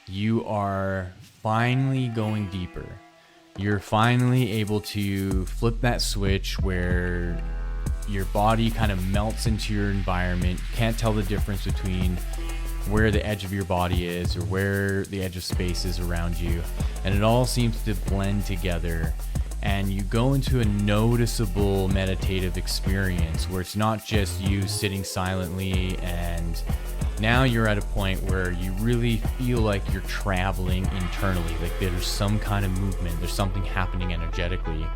you are finally going deeper. You're finally able to flip that switch where your body kind of melts into your environment. You can't tell the difference between where the edge of your body is or where the edge of space is around you. And it all seems to blend together. And you go into a noticeable meditative experience where it's not just you sitting silently, and now you're at a point where you really feel like you're traveling internally, like there's some kind of movement, there's something happening energetically.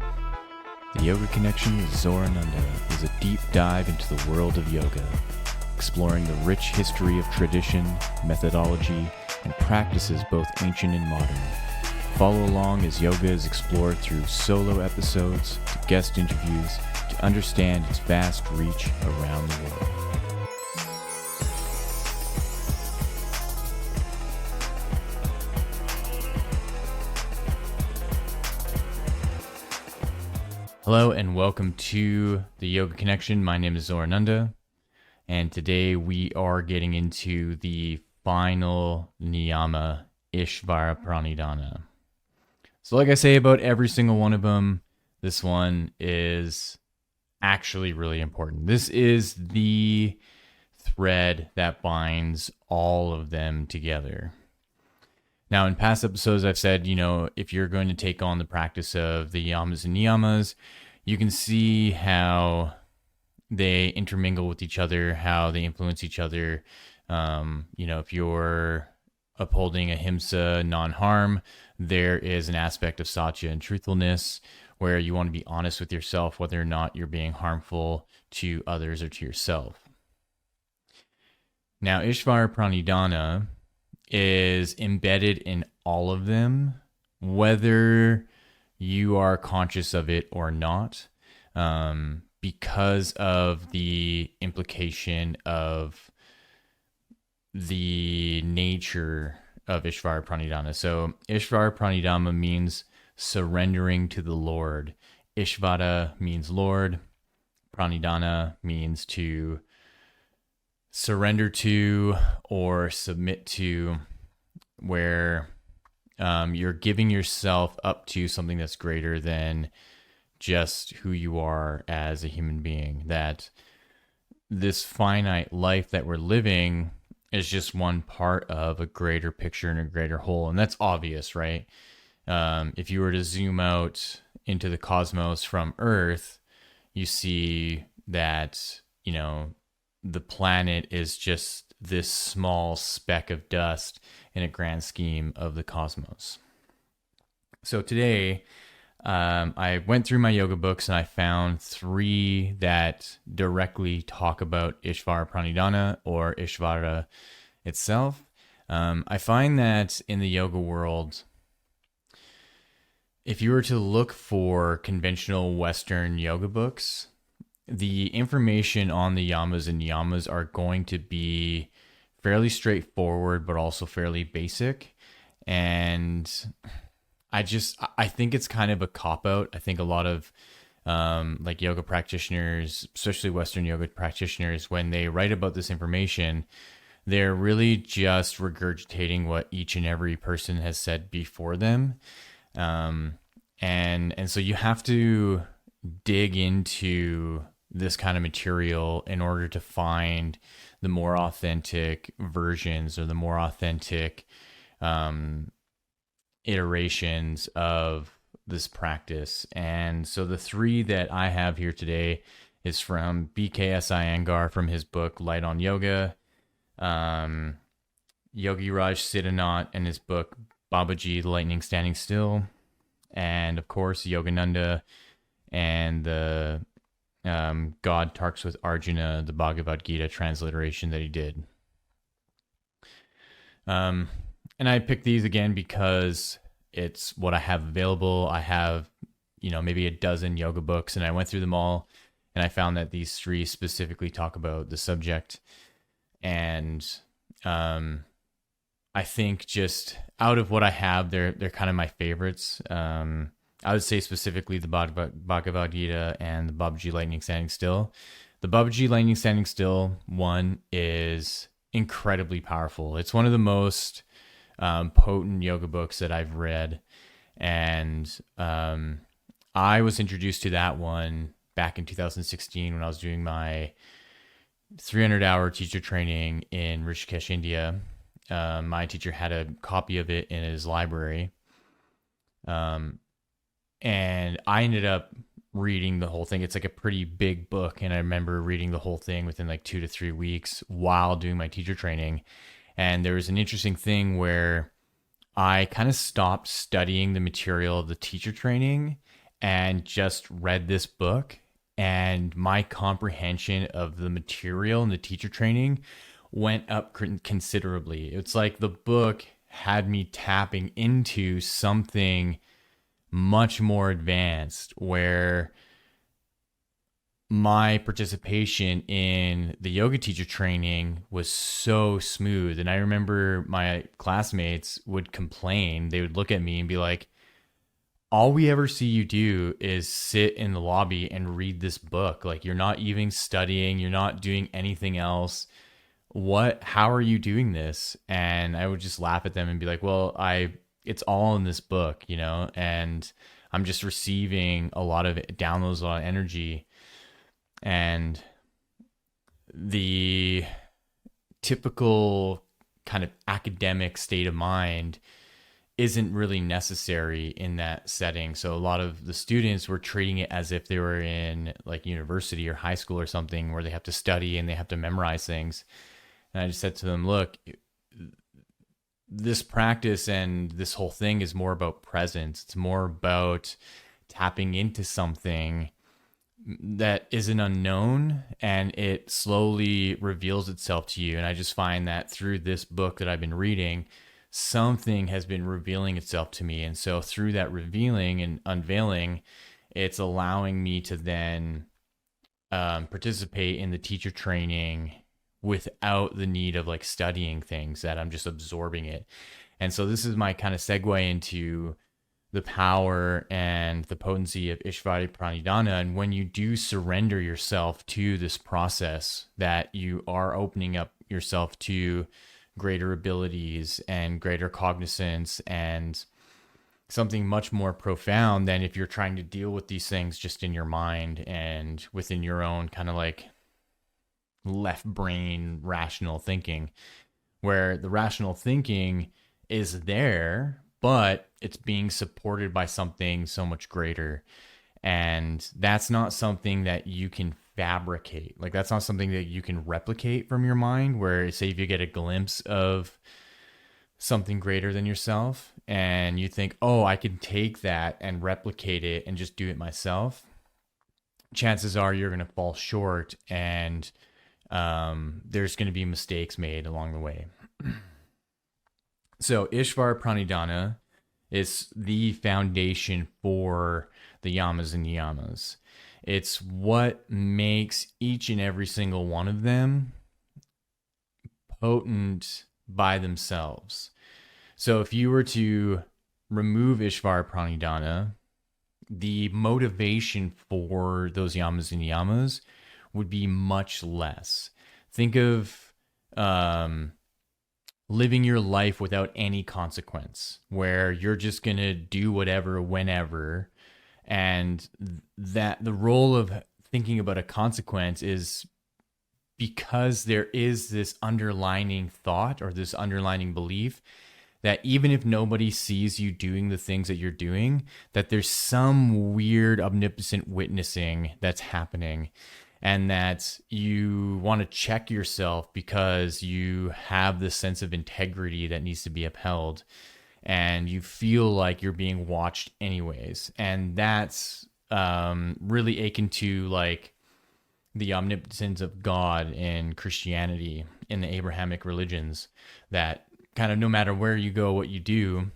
The Yoga Connection with Zorananda is a deep dive into the world of yoga, exploring the rich history of tradition, methodology, and practices both ancient and modern. Follow along as yoga is explored through solo episodes to guest interviews to understand its vast reach around the world. Hello and welcome to the Yoga Connection. My name is Zorananda, and today we are getting into the final Niyama, Ishvarapranidhana. So like I say about every single one of them, this one is actually really important. This is the thread that binds all of them together. Now, in past episodes, I've said, if you're going to take on the practice of the yamas and niyamas, you can see how they intermingle with each other, how they influence each other. If you're upholding ahimsa, non-harm, there is an aspect of satya and truthfulness where you want to be honest with yourself whether or not you're being harmful to others or to yourself. Now, Ishvarapranidhana is embedded in all of them, whether you are conscious of it or not, because of the implication of the nature of Ishvarapranidhana. So Ishvarapranidhana means surrendering to the Lord. Ishvara means Lord. Pranidhana means to surrender to or submit to, where you're giving yourself up to something that's greater than just who you are as a human being. That this finite life that we're living is just one part of a greater picture and a greater whole. And that's obvious, right? If you were to zoom out into the cosmos from Earth, you see that, the planet is just this small speck of dust in a grand scheme of the cosmos. So today, I went through my yoga books and I found 3 that directly talk about Ishvarapranidhana or Ishvara itself. I find that in the yoga world, if you were to look for conventional Western yoga books, the information on the yamas and niyamas are going to be fairly straightforward, but also fairly basic. And I think it's kind of a cop-out. I think a lot of yoga practitioners, especially Western yoga practitioners, when they write about this information, they're really just regurgitating what each and every person has said before them. And so you have to dig into this kind of material in order to find the more authentic versions or the more authentic iterations of this practice. And so the 3 that I have here today is from BKS Iyengar from his book Light on Yoga, Yogi Raj Siddhanath and his book Babaji, The Lightning Standing Still, and of course Yogananda and the God Talks with Arjuna, the Bhagavad Gita transliteration that he did. And I picked these again because it's what I have available. I have, maybe a dozen yoga books, and I went through them all, and I found that these 3 specifically talk about the subject. And I think just out of what I have, they're kind of my favorites. I would say specifically the Bhagavad Gita and the Babaji Lightning Standing Still. The Babaji Lightning Standing Still one is incredibly powerful. It's one of the most potent yoga books that I've read. And I was introduced to that one back in 2016 when I was doing my 300-hour teacher training in Rishikesh, India. My teacher had a copy of it in his library. And I ended up reading the whole thing. It's like a pretty big book. And I remember reading the whole thing within like 2 to 3 weeks while doing my teacher training. And there was an interesting thing where I kind of stopped studying the material of the teacher training and just read this book. And my comprehension of the material in the teacher training went up considerably. It's like the book had me tapping into something much more advanced, where my participation in the yoga teacher training was so smooth. And I remember my classmates would complain. They would look at me and be like, all we ever see you do is sit in the lobby and read this book. Like, you're not even studying, you're not doing anything else. How are you doing this? And I would just laugh at them and be like, well, it's all in this book, and I'm just receiving a lot of downloads, a lot of energy. And the typical kind of academic state of mind isn't really necessary in that setting. So a lot of the students were treating it as if they were in like university or high school or something, where they have to study and they have to memorize things. And I just said to them, look, this practice and this whole thing is more about presence. It's more about tapping into something that is an unknown, and it slowly reveals itself to you. And I just find that through this book that I've been reading, something has been revealing itself to me. And so through that revealing and unveiling, it's allowing me to then participate in the teacher training without the need of like studying things, that I'm just absorbing it. And so this is my kind of segue into the power and the potency of Ishvarapranidhana. And when you do surrender yourself to this process, that you are opening up yourself to greater abilities and greater cognizance and something much more profound than if you're trying to deal with these things just in your mind and within your own kind of like left brain rational thinking, where the rational thinking is there, but it's being supported by something so much greater. And that's not something that you can fabricate. Like, that's not something that you can replicate from your mind, where say if you get a glimpse of something greater than yourself and you think, oh, I can take that and replicate it and just do it myself, chances are you're going to fall short, and there's going to be mistakes made along the way. So Ishvarapranidhana is the foundation for the yamas and niyamas. It's what makes each and every single one of them potent by themselves. So if you were to remove Ishvarapranidhana, the motivation for those yamas and niyamas would be much less. Think of living your life without any consequence, where you're just going to do whatever, whenever. And that the role of thinking about a consequence is because there is this underlining thought or this underlining belief that even if nobody sees you doing the things that you're doing, that there's some weird omnipotent witnessing that's happening, and that you want to check yourself because you have this sense of integrity that needs to be upheld, and you feel like you're being watched anyways. And that's really akin to like the omnipotence of God in Christianity, in the Abrahamic religions, that kind of no matter where you go, what you do,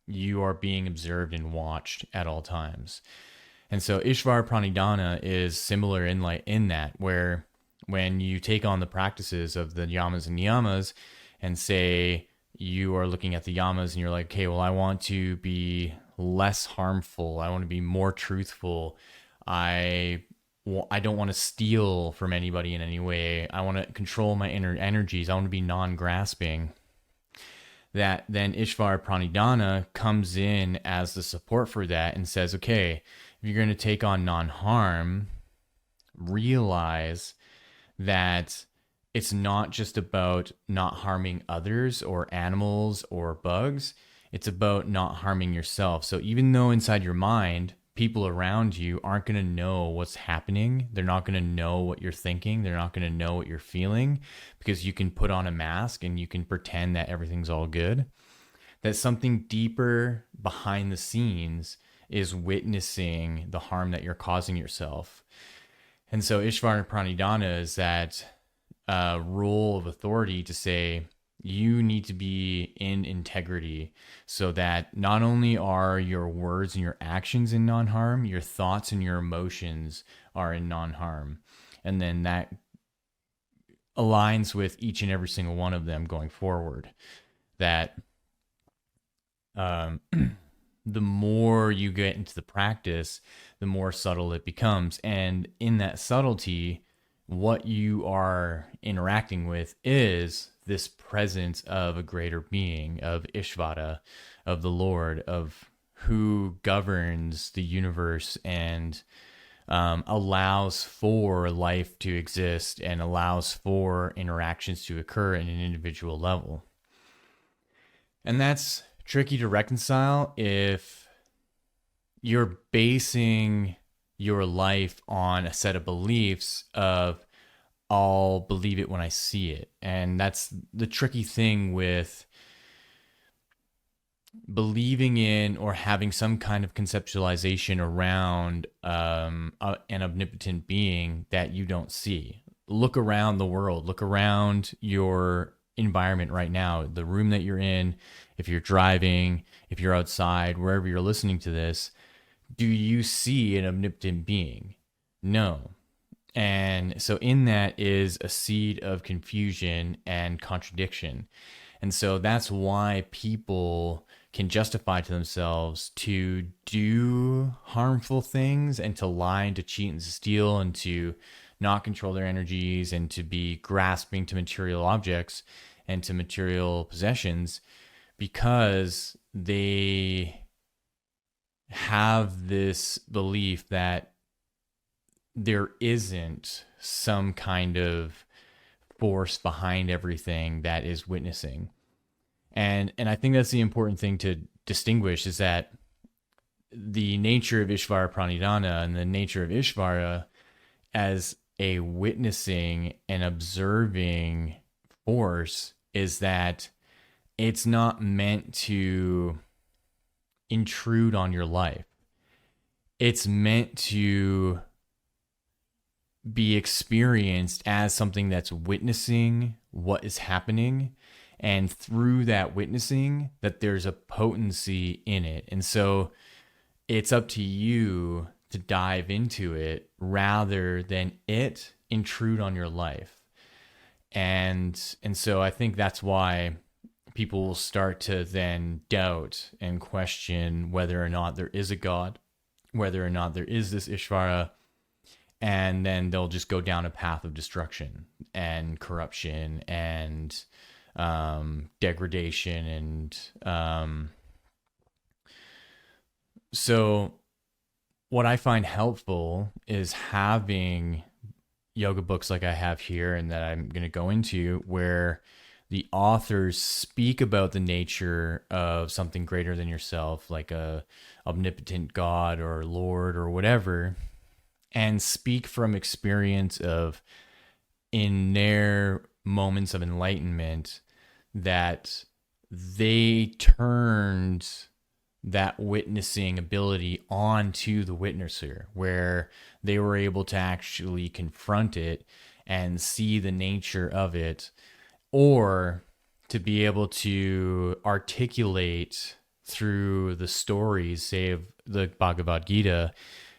you are being observed and watched at all times. And so Ishvarapranidhana is similar in that, where when you take on the practices of the yamas and niyamas, and say you are looking at the yamas and you're like, okay, well, I want to be less harmful, I want to be more truthful, I don't want to steal from anybody in any way, I want to control my inner energies, I want to be non-grasping. that then Ishvarapranidhana comes in as the support for that and says, okay, if you're going to take on non-harm, realize that it's not just about not harming others or animals or bugs. It's about not harming yourself. So even though inside your mind, people around you aren't going to know what's happening, they're not going to know what you're thinking, they're not going to know what you're feeling, because you can put on a mask and you can pretend that everything's all good. That something deeper behind the scenes is witnessing the harm that you're causing yourself. And so Ishvarapranidhana is that role of authority to say, you need to be in integrity, so that not only are your words and your actions in non-harm, your thoughts and your emotions are in non-harm. And then that aligns with each and every single one of them going forward. That the more you get into the practice, the more subtle it becomes. And in that subtlety, what you are interacting with is this presence of a greater being, of Ishvara, of the Lord, of who governs the universe and allows for life to exist and allows for interactions to occur at an individual level. And that's tricky to reconcile if you're basing your life on a set of beliefs of, I'll believe it when I see it. And that's the tricky thing with believing in or having some kind of conceptualization around an omnipotent being that you don't see. Look around the world, look around your environment right now, the room that you're in, if you're driving, if you're outside, wherever you're listening to this. Do you see an omnipotent being? No. And so in that is a seed of confusion and contradiction. And so that's why people can justify to themselves to do harmful things and to lie and to cheat and to steal and to not control their energies and to be grasping to material objects and to material possessions, because they have this belief that there isn't some kind of force behind everything that is witnessing. And I think that's the important thing to distinguish, is that the nature of Ishvarapranidhana and the nature of Ishvara as a witnessing and observing force is that it's not meant to intrude on your life. It's meant to be experienced as something that's witnessing what is happening, and through that witnessing, that there's a potency in it. And so it's up to you to dive into it rather than it intrude on your life. And so I think that's why people will start to then doubt and question whether or not there is a God, whether or not there is this Ishvara, and then they'll just go down a path of destruction and corruption and degradation. And so what I find helpful is having yoga books like I have here and that I'm going to go into, where the authors speak about the nature of something greater than yourself, like a omnipotent God or Lord or whatever, and speak from experience of, in their moments of enlightenment, that they turned that witnessing ability onto the witnesser, where they were able to actually confront it and see the nature of it, or to be able to articulate through the stories, say of the Bhagavad Gita,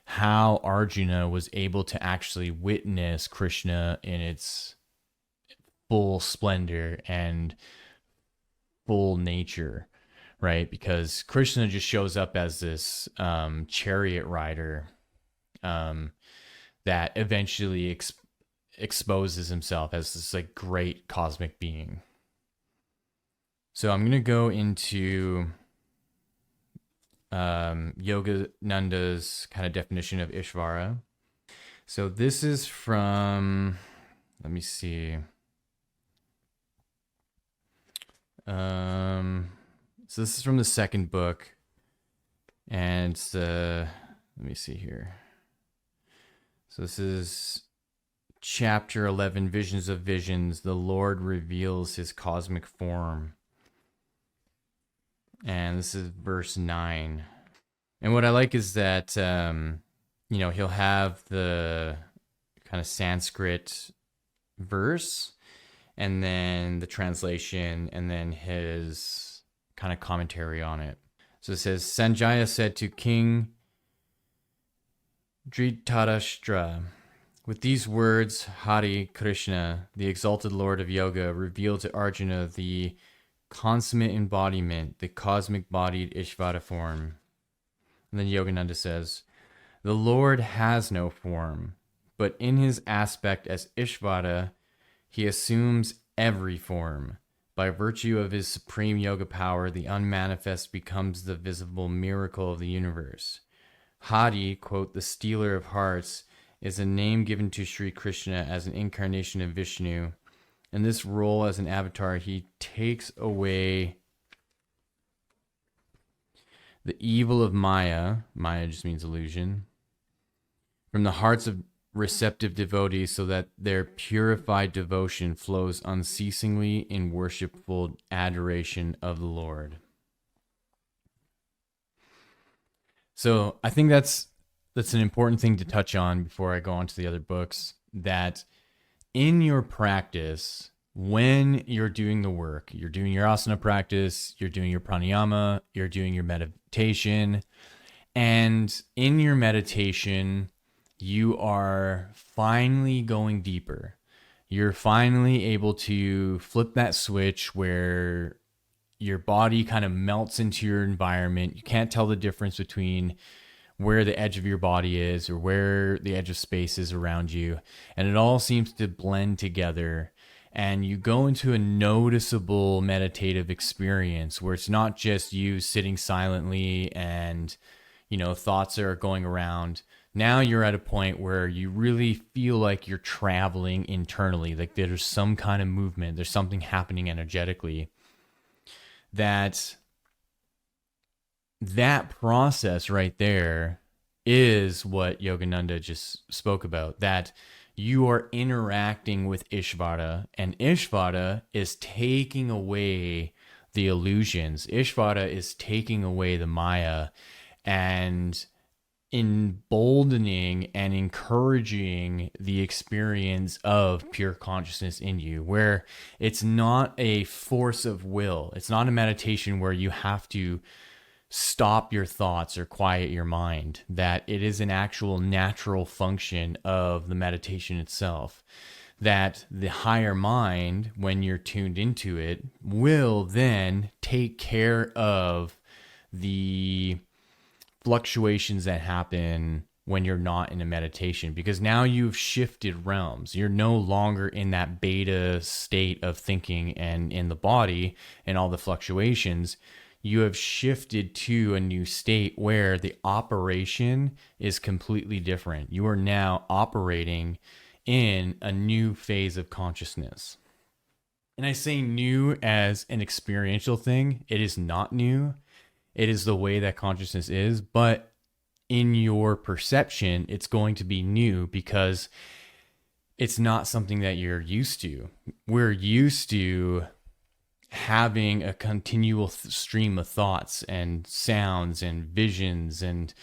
how Arjuna was able to actually witness Krishna in its full splendor and full nature, right? Because Krishna just shows up as this chariot rider that eventually exposes himself as this like great cosmic being. So I'm going to go into Yogananda's kind of definition of Ishvara. So this is from, let me see. So this is from the second book, and it's let me see here. So this is chapter 11, Visions of Visions. The Lord reveals his cosmic form. And this is verse 9. And what I like is that, he'll have the kind of Sanskrit verse, and then the translation, and then his kind of commentary on it. So it says, Sanjaya said to King Dhritarashtra, with these words, Hari Krishna, the exalted Lord of Yoga, revealed to Arjuna the consummate embodiment, the cosmic bodied Ishvara form. And then Yogananda says, the Lord has no form, but in his aspect as Ishvara, he assumes every form. By virtue of his supreme yoga power, the unmanifest becomes the visible miracle of the universe. Hari, quote, the stealer of hearts, is a name given to Sri Krishna as an incarnation of Vishnu. In this role as an avatar, he takes away the evil of Maya. Maya just means illusion. From the hearts of receptive devotees so that their purified devotion flows unceasingly in worshipful adoration of the Lord. So I think that's an important thing to touch on before I go on to the other books, that in your practice, when you're doing the work, you're doing your asana practice, you're doing your pranayama, you're doing your meditation, and in your meditation, you are finally going deeper. You're finally able to flip that switch where your body kind of melts into your environment. You can't tell the difference between where the edge of your body is or where the edge of space is around you. And it all seems to blend together. And you go into a noticeable meditative experience where it's not just you sitting silently and, thoughts are going around. Now you're at a point where you really feel like you're traveling internally, like there's some kind of movement, there's something happening energetically. That process right there is what Yogananda just spoke about, that you are interacting with Ishvara, and Ishvara is taking away the illusions. Ishvara is taking away the Maya and emboldening and encouraging the experience of pure consciousness in you, where it's not a force of will. It's not a meditation where you have to stop your thoughts or quiet your mind, that it is an actual natural function of the meditation itself, that the higher mind, when you're tuned into it, will then take care of the fluctuations that happen when you're not in a meditation, because now you've shifted realms. You're no longer in that beta state of thinking and in the body and all the fluctuations. You have shifted to a new state where the operation is completely different. You are now operating in a new phase of consciousness. And I say new as an experiential thing. It is not new. It is the way that consciousness is, but in your perception, it's going to be new because it's not something that you're used to. We're used to having a continual stream of thoughts and sounds and visions, and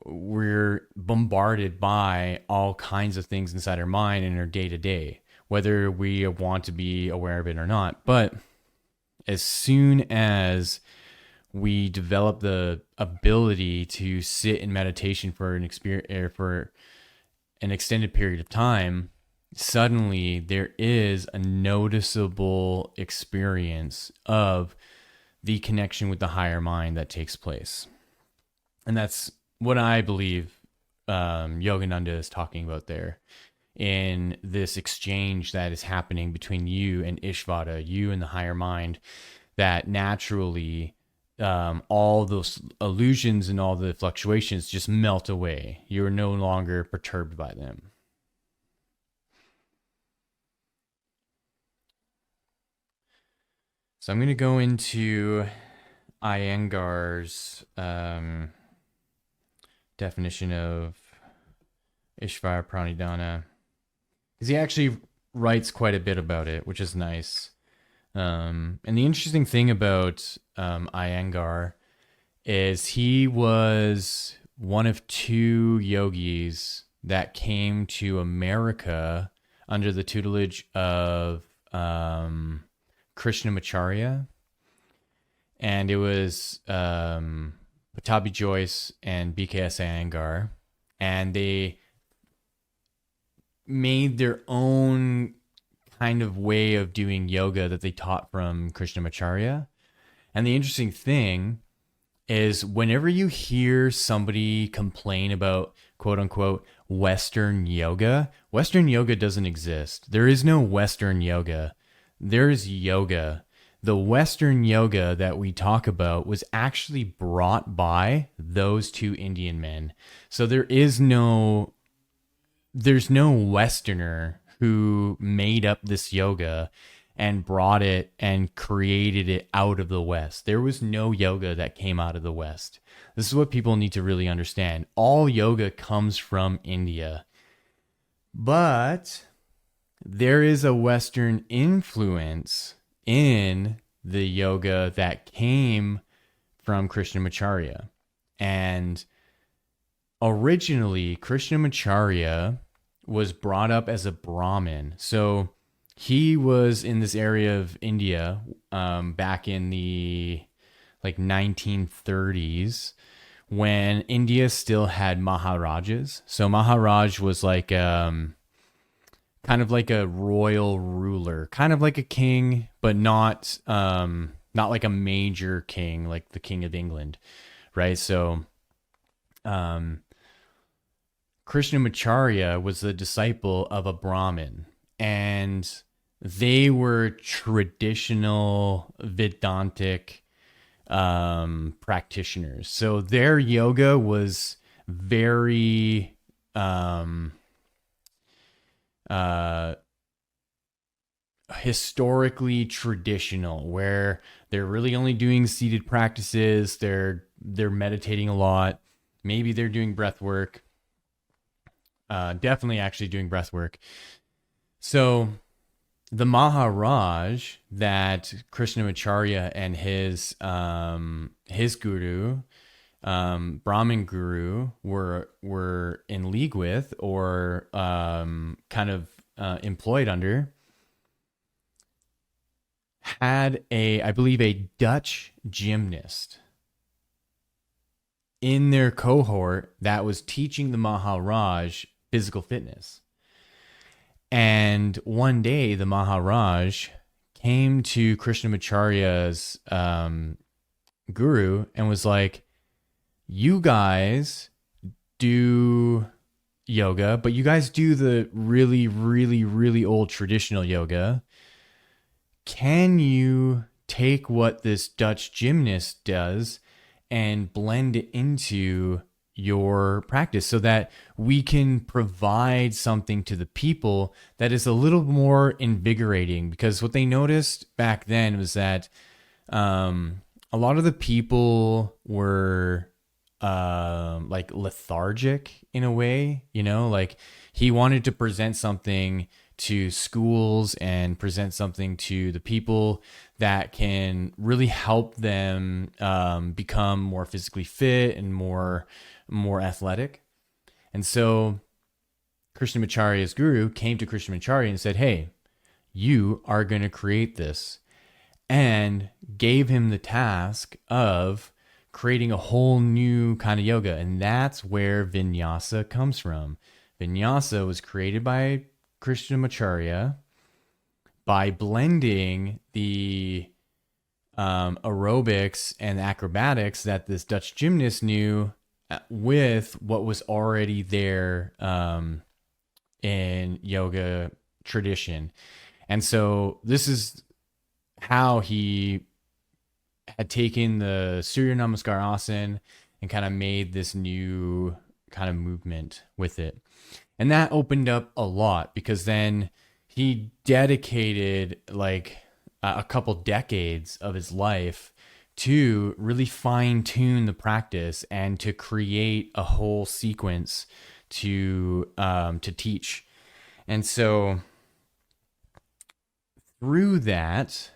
we're bombarded by all kinds of things inside our mind in our day-to-day, whether we want to be aware of it or not. But as soon as we develop the ability to sit in meditation for an experience, for an extended period of time, suddenly there is a noticeable experience of the connection with the higher mind that takes place. And that's what I believe Yogananda is talking about there, in this exchange that is happening between you and Ishvara, you and the higher mind, that naturally all those illusions and all the fluctuations just melt away. You're no longer perturbed by them. So I'm going to go into Iyengar's definition of Ishvarapranidhana, because he actually writes quite a bit about it, which is nice. And the interesting thing about Iyengar is he was one of two yogis that came to America under the tutelage of Krishnamacharya, and it was Patabi Joyce and BKS Iyengar, and they made their own kind of way of doing yoga that they taught from Krishnamacharya. And the interesting thing is whenever you hear somebody complain about quote unquote Western yoga doesn't exist. There is no Western yoga. There is yoga. The Western yoga that we talk about was actually brought by those two Indian men. So there's no Westerner who made up this yoga and brought it and created it out of the West. There was no yoga that came out of the West. This is what people need to really understand. All yoga comes from India. But there is a Western influence in the yoga that came from Krishnamacharya. And originally, Krishnamacharya was brought up as a Brahmin. So he was in this area of India back in the 1930s when India still had Maharajas. So Maharaj was kind of like a royal ruler, kind of like a king, but not like a major king, like the King of England, right? So Krishnamacharya was the disciple of a Brahmin, and they were traditional Vedantic practitioners. So their yoga was very historically traditional, where they're really only doing seated practices. They're meditating a lot. Maybe they're doing breath work. Definitely actually doing breath work. So the Maharaj that Krishnamacharya and his guru, Brahmin guru, were in league with, or kind of employed under, had I believe a Dutch gymnast in their cohort that was teaching the Maharaj physical fitness. And one day the Maharaj came to Krishnamacharya's guru and was like, you guys do yoga, but you guys do the really, really, really old traditional yoga. Can you take what this Dutch gymnast does and blend it into your practice so that we can provide something to the people that is a little more invigorating? Because what they noticed back then was that a lot of the people were lethargic in a way, like he wanted to present something to schools and present something to the people that can really help them become more physically fit and more athletic. And so Krishnamacharya's guru came to Krishnamacharya and said, hey, you are going to create this, and gave him the task of creating a whole new kind of yoga. And that's where vinyasa comes from. Vinyasa was created by Krishnamacharya by blending the aerobics and acrobatics that this Dutch gymnast knew with what was already there in yoga tradition. And so this is how he had taken the Surya Namaskar asana and kind of made this new kind of movement with it. And that opened up a lot because then he dedicated like a couple decades of his life to really fine tune the practice and to create a whole sequence to teach. And so through that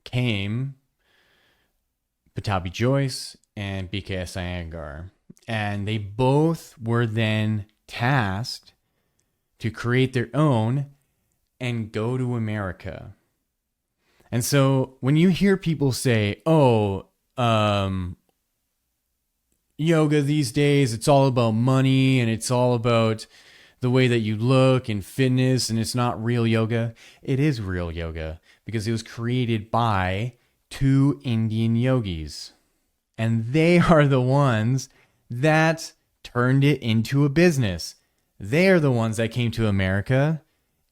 came Pattabhi Jois and BKS Iyengar. And they both were then tasked to create their own and go to America. And so when you hear people say, oh, yoga these days, it's all about money and it's all about the way that you look and fitness and it's not real yoga. It is real yoga because it was created by two Indian yogis. And they are the ones that turned it into a business. They are the ones that came to America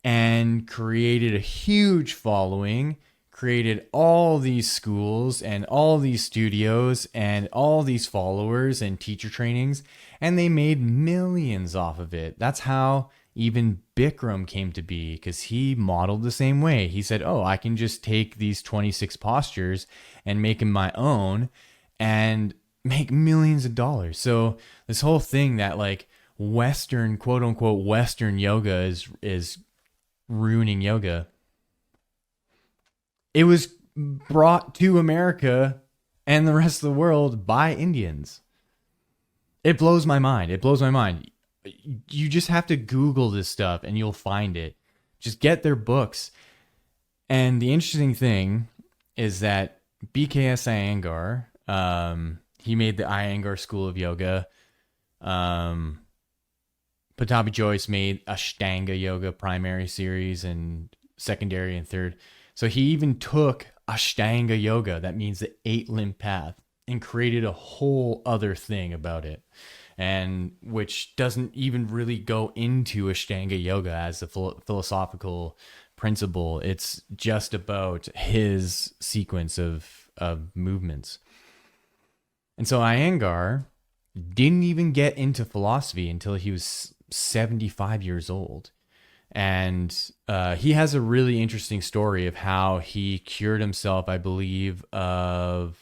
and created a huge following, created all these schools and all these studios and all these followers and teacher trainings, and they made millions off of it. That's how even Bikram came to be, because he modeled the same way. He said, oh, I can just take these 26 postures and make them my own and make millions of dollars. So this whole thing that like Western, quote unquote, Western yoga is ruining yoga. It was brought to America and the rest of the world by Indians. It blows my mind. It blows my mind. You just have to Google this stuff and you'll find it. Just get their books. And the interesting thing is that BKS Iyengar, he made the Iyengar School of Yoga. Pattabhi Jois made Ashtanga Yoga primary series and secondary and third. So he even took Ashtanga Yoga, that means the 8-limb path, and created a whole other thing about it, and which doesn't even really go into Ashtanga Yoga as a philosophical principle. It's just about his sequence of movements. And so Iyengar didn't even get into philosophy until he was 75 years old. And he has a really interesting story of how he cured himself, I believe, of,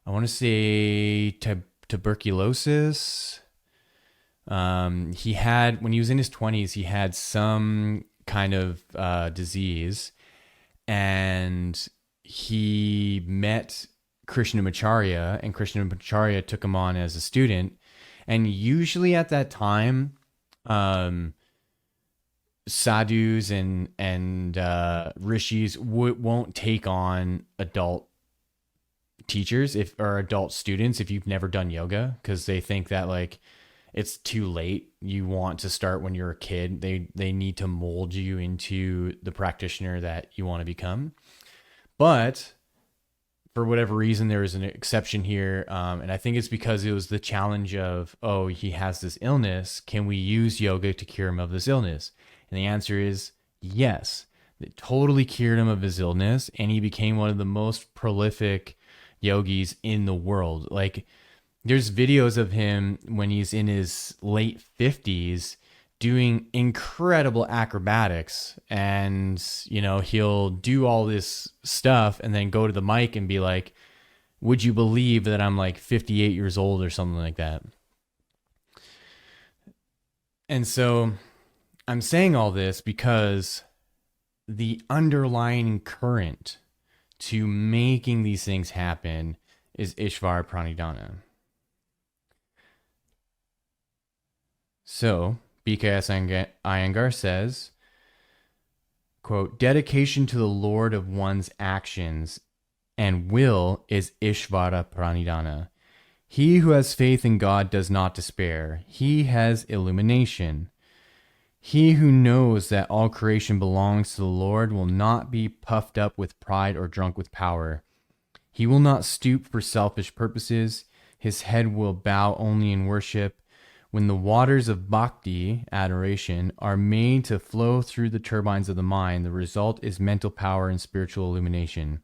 I want to say tuberculosis. He had, when he was in his 20s, he had some kind of disease, and he met Krishnamacharya, and Krishnamacharya took him on as a student. And usually at that time, sadhus and rishis won't take on adult teachers or adult students if you've never done yoga, because they think that like it's too late. You want to start when you're a kid. They need to mold you into the practitioner that you want to become. But for whatever reason, there is an exception here. And I think it's because it was the challenge of, oh, he has this illness. Can we use yoga to cure him of this illness? And the answer is yes. It totally cured him of his illness, and he became one of the most prolific yogis in the world. Like, there's videos of him when he's in his late 50s doing incredible acrobatics, and you know, he'll do all this stuff and then go to the mic and be like, would you believe that I'm like 58 years old or something like that? And so I'm saying all this because the underlying current to making these things happen is Ishvarapranidhana. So BKS Iyengar says, quote, dedication to the Lord of one's actions and will is Ishvarapranidhana. He who has faith in God does not despair. He has illumination. He who knows that all creation belongs to the Lord will not be puffed up with pride or drunk with power. He will not stoop for selfish purposes. His head will bow only in worship. When the waters of bhakti, adoration, are made to flow through the turbines of the mind, the result is mental power and spiritual illumination.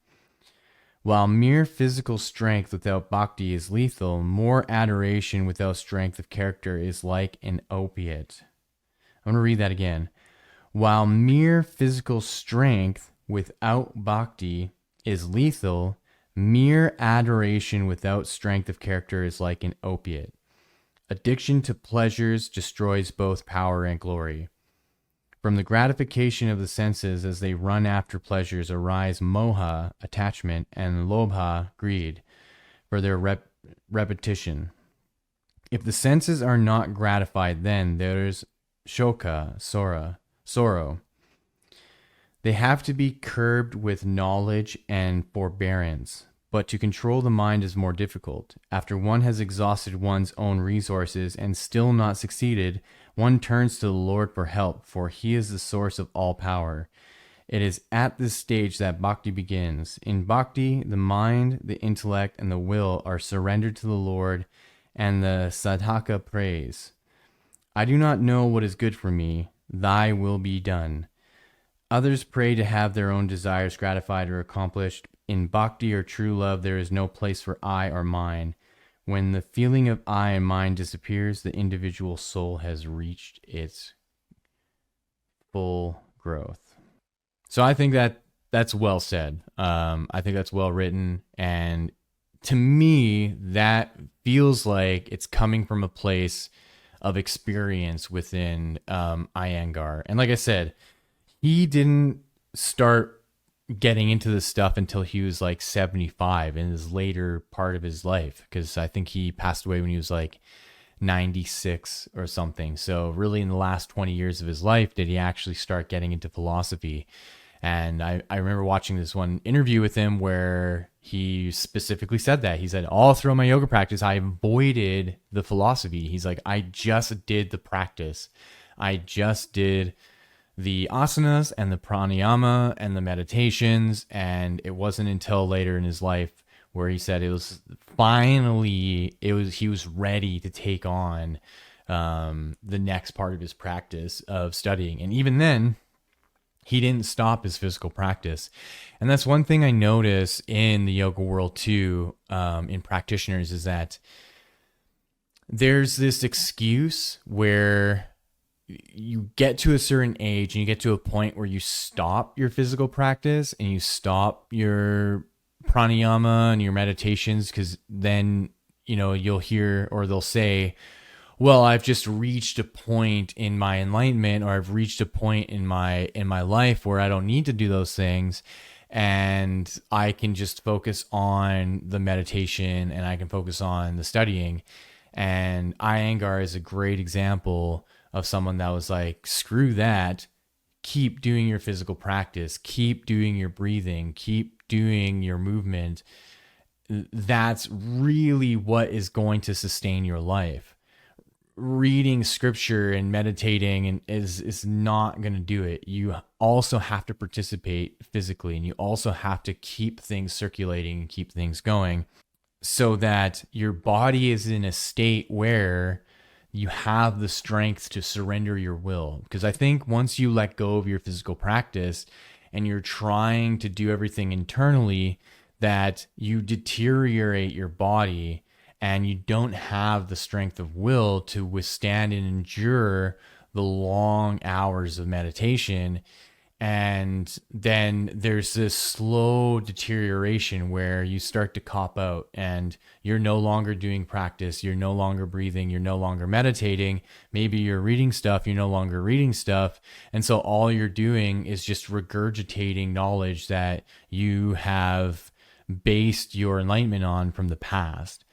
While mere physical strength without bhakti is lethal, more adoration without strength of character is like an opiate. I'm going to read that again. While mere physical strength without bhakti is lethal, mere adoration without strength of character is like an opiate. Addiction to pleasures destroys both power and glory. From the gratification of the senses as they run after pleasures arise moha, attachment, and lobha, greed, for their repetition. If the senses are not gratified, then there's shoka, sorrow. They have to be curbed with knowledge and forbearance. But to control the mind is more difficult. After one has exhausted one's own resources and still not succeeded, one turns to the Lord for help, for he is the source of all power. It is at this stage that bhakti begins. In bhakti, the mind, the intellect, and the will are surrendered to the Lord, and the sadhaka prays, I do not know what is good for me. Thy will be done. Others pray to have their own desires gratified or accomplished. In bhakti or true love, there is no place for I or mine. When the feeling of I and mine disappears, the individual soul has reached its full growth. So I think that's well said. I think that's well written. And to me, that feels like it's coming from a place of experience within Iyengar. And like I said, he didn't start getting into this stuff until he was like 75 in his later part of his life, because I think he passed away when he was like 96 or something. So really in the last 20 years of his life did he actually start getting into philosophy. And I remember watching this one interview with him where he specifically said that. He said, all through my yoga practice, I avoided the philosophy. He's like, I just did the practice. I just did the asanas and the pranayama and the meditations. And it wasn't until later in his life where he said he was ready to take on the next part of his practice of studying. And even then, he didn't stop his physical practice. And that's one thing I notice in the yoga world too, in practitioners, is that there's this excuse where you get to a certain age and you get to a point where you stop your physical practice and you stop your pranayama and your meditations, because then, you'll hear, or they'll say, well, I've just reached a point in my enlightenment, or I've reached a point in my life where I don't need to do those things, and I can just focus on the meditation and I can focus on the studying. And Iyengar is a great example of someone that was like, screw that, keep doing your physical practice, keep doing your breathing, keep doing your movement. That's really what is going to sustain your life. Reading scripture and meditating is not going to do it. You also have to participate physically, and you also have to keep things circulating and keep things going so that your body is in a state where you have the strength to surrender your will. Because I think once you let go of your physical practice and you're trying to do everything internally, that you deteriorate your body and you don't have the strength of will to withstand and endure the long hours of meditation. And then there's this slow deterioration where you start to cop out and you're no longer doing practice. You're no longer breathing. You're no longer meditating. Maybe you're reading stuff. You're no longer reading stuff. And so all you're doing is just regurgitating knowledge that you have based your enlightenment on from the past.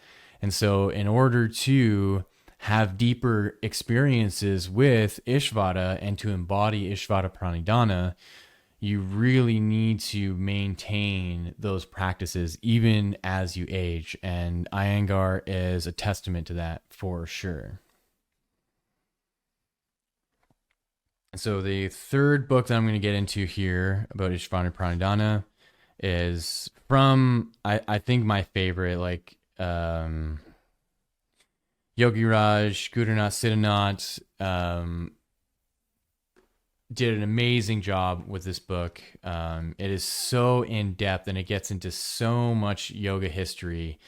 And so in order to have deeper experiences with Ishvara and to embody Ishvarapranidhana, you really need to maintain those practices even as you age. And Iyengar is a testament to that for sure. So the third book that I'm going to get into here about Ishvarapranidhana is from, I think, my favorite, Yogiraj, Gurunath Siddhanath, did an amazing job with this book. It is so in depth and it gets into so much yoga history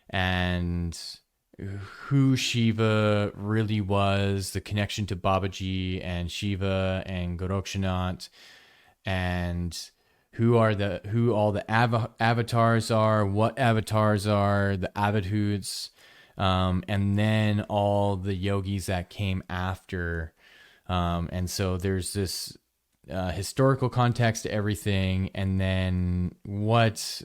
and who Shiva really was, the connection to Babaji and Shiva and Gorakshanath, and who all the avatars are, what avatars are, the avadhuts, and then all the yogis that came after. And so there's this historical context to everything, and then what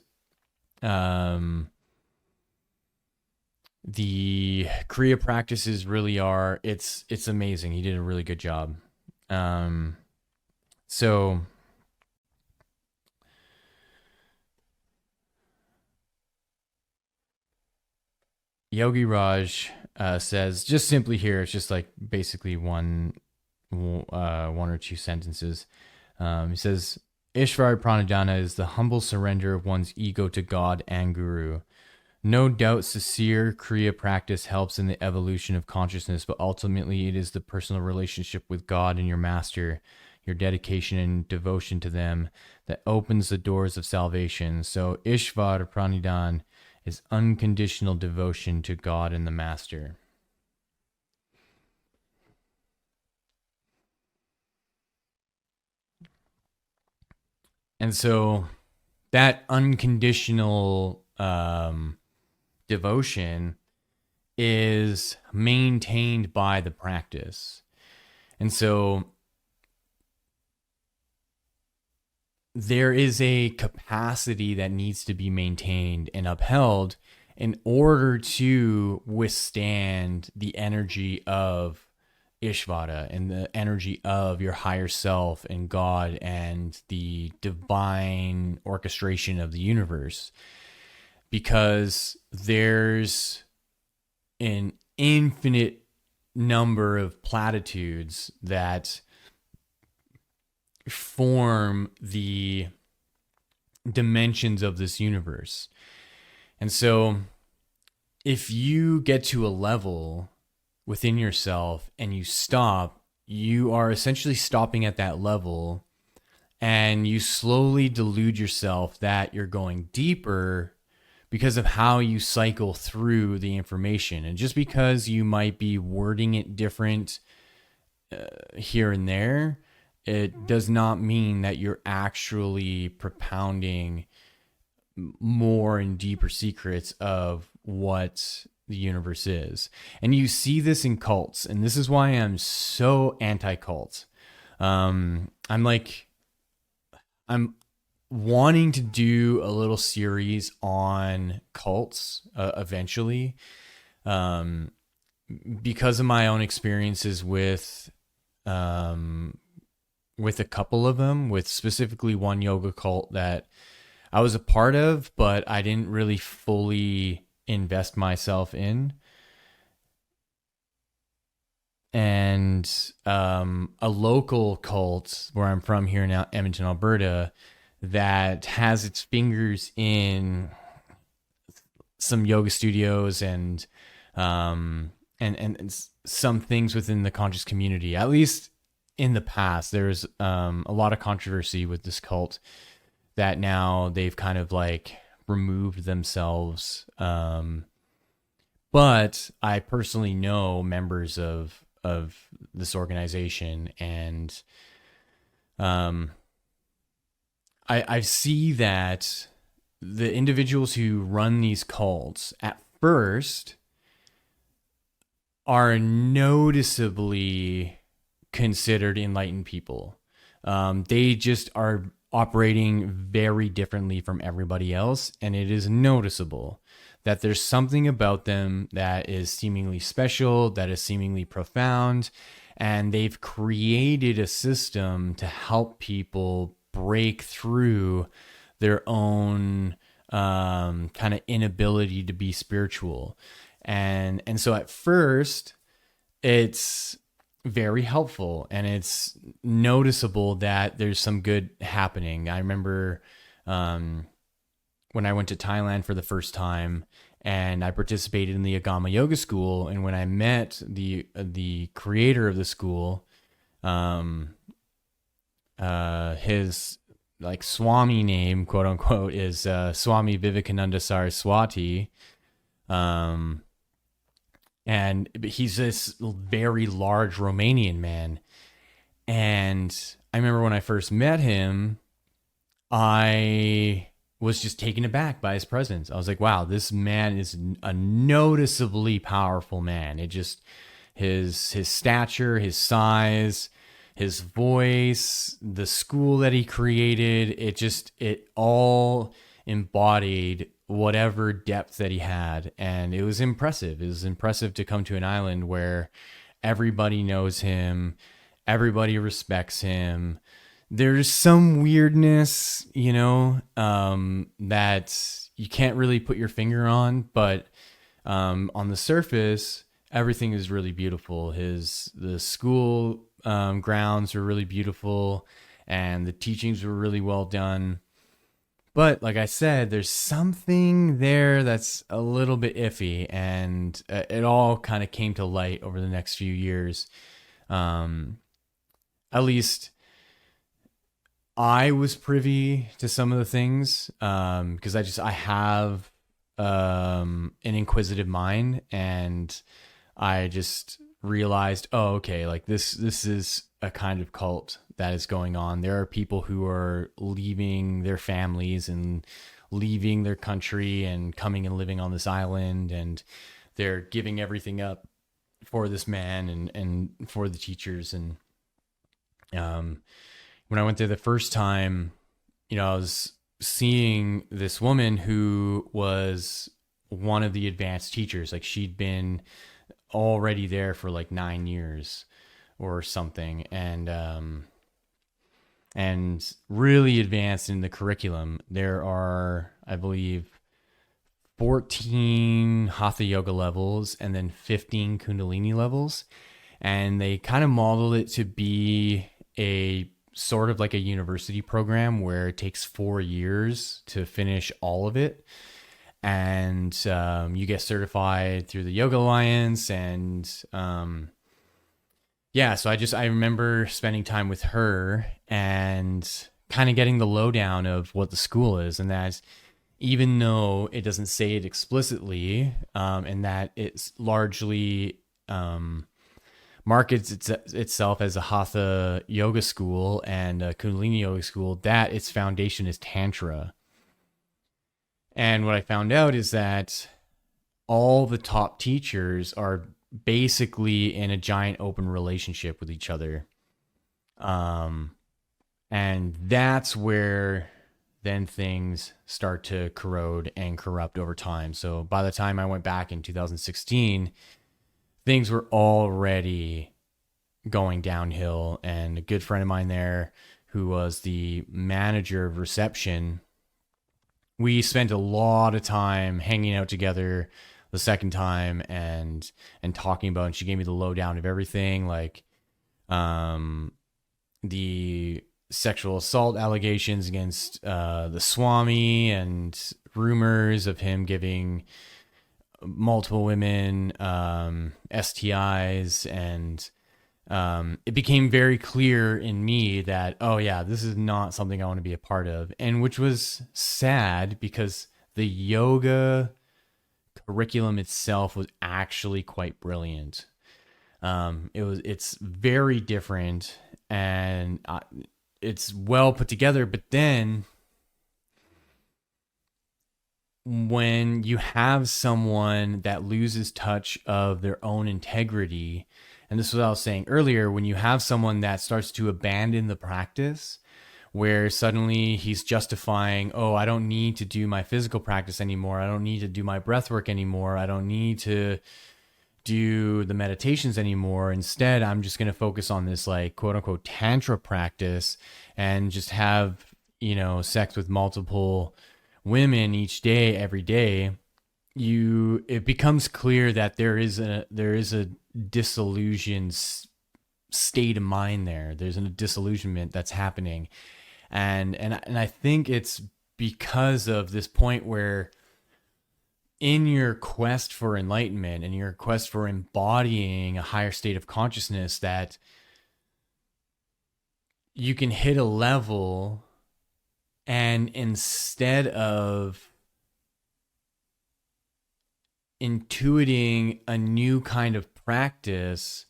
the Kriya practices really are. It's amazing. He did a really good job. So Yogi Raj says, just simply here, it's just like basically one or two sentences. He says, Ishvarapranidhana is the humble surrender of one's ego to God and Guru. No doubt sincere Kriya practice helps in the evolution of consciousness, but ultimately it is the personal relationship with God and your master, your dedication and devotion to them, that opens the doors of salvation. So Ishvarapranidhana is unconditional devotion to God and the master. And so that unconditional devotion is maintained by the practice. And so there is a capacity that needs to be maintained and upheld in order to withstand the energy of Ishvara and the energy of your higher self and God and the divine orchestration of the universe. Because there's an infinite number of platitudes that form the dimensions of this universe. And so if you get to a level within yourself and you stop, you are essentially stopping at that level, and you slowly delude yourself that you're going deeper because of how you cycle through the information. And just because you might be wording it different here and there, it does not mean that you're actually propounding more and deeper secrets of what the universe is. And you see this in cults, and this is why I'm so anti-cult. I'm wanting to do a little series on cults eventually, because of my own experiences with a couple of them, with specifically one yoga cult that I was a part of, but I didn't really fully invest myself in. And a local cult where I'm from here in Edmonton, Alberta, that has its fingers in some yoga studios and some things within the conscious community. At least in the past, there's a lot of controversy with this cult that now they've kind of like removed themselves. But I personally know members of this organization, and I see that the individuals who run these cults at first are noticeably considered enlightened people. They just are operating very differently from everybody else, and it is noticeable that there's something about them that is seemingly special, that is seemingly profound, and they've created a system to help people break through their own kind of inability to be spiritual. And so at first, it's very helpful, and it's noticeable that there's some good happening. I remember when I went to Thailand for the first time, and I participated in the Agama Yoga School, and when I met the creator of the school, his like Swami name, quote unquote, is Swami Vivekananda Saraswati. Um, and he's this very large Romanian man. And I remember when I first met him, I was just taken aback by his presence. I was like, wow, this man is a noticeably powerful man. It just his stature, his size, his voice, the school that he created, it all embodied whatever depth that he had, and it was impressive. It was impressive to come to an island where everybody knows him, everybody respects him. There's some weirdness, that you can't really put your finger on, but on the surface, everything is really beautiful. The school grounds were really beautiful, and the teachings were really well done. But like I said, there's something there that's a little bit iffy, and it all kind of came to light over the next few years. At least I was privy to some of the things, because I have an inquisitive mind, and I just realized, oh, okay, like this is a kind of cult that is going on. There are people who are leaving their families and leaving their country and coming and living on this island, and they're giving everything up for this man and for the teachers. And when I went there the first time, I was seeing this woman who was one of the advanced teachers. Like, she'd been already there for like 9 years or something, and really advanced in the curriculum. There are, I believe, 14 Hatha Yoga levels and then 15 Kundalini levels. And they kind of modeled it to be a sort of like a university program where it takes 4 years to finish all of it. And you get certified through the Yoga Alliance. And so I remember spending time with her and kind of getting the lowdown of what the school is, and that even though it doesn't say it explicitly, and that it's largely markets itself as a Hatha yoga school and a Kundalini yoga school, that its foundation is Tantra. And what I found out is that all the top teachers are basically in a giant open relationship with each other. And that's where then things start to corrode and corrupt over time. So by the time I went back in 2016, things were already going downhill. And a good friend of mine there, who was the manager of reception, we spent a lot of time hanging out together the second time and talking about, and she gave me the lowdown of everything, like the sexual assault allegations against the Swami, and rumors of him giving multiple women STIs. And it became very clear in me that, oh yeah, this is not something I want to be a part of. And which was sad, because the yoga curriculum itself was actually quite brilliant. It's very different, and it's well put together. But then when you have someone that loses touch of their own integrity, and this is what I was saying earlier, when you have someone that starts to abandon the practice, where suddenly he's justifying, oh, I don't need to do my physical practice anymore. I don't need to do my breath work anymore. I don't need to do the meditations anymore. Instead, I'm just going to focus on this, like, quote unquote Tantra practice, and just have, sex with multiple women each day, every day. It becomes clear that there is a disillusioned state of mind there. There's a disillusionment that's happening. And I think it's because of this point where, in your quest for enlightenment and your quest for embodying a higher state of consciousness, that you can hit a level, and instead of intuiting a new kind of practice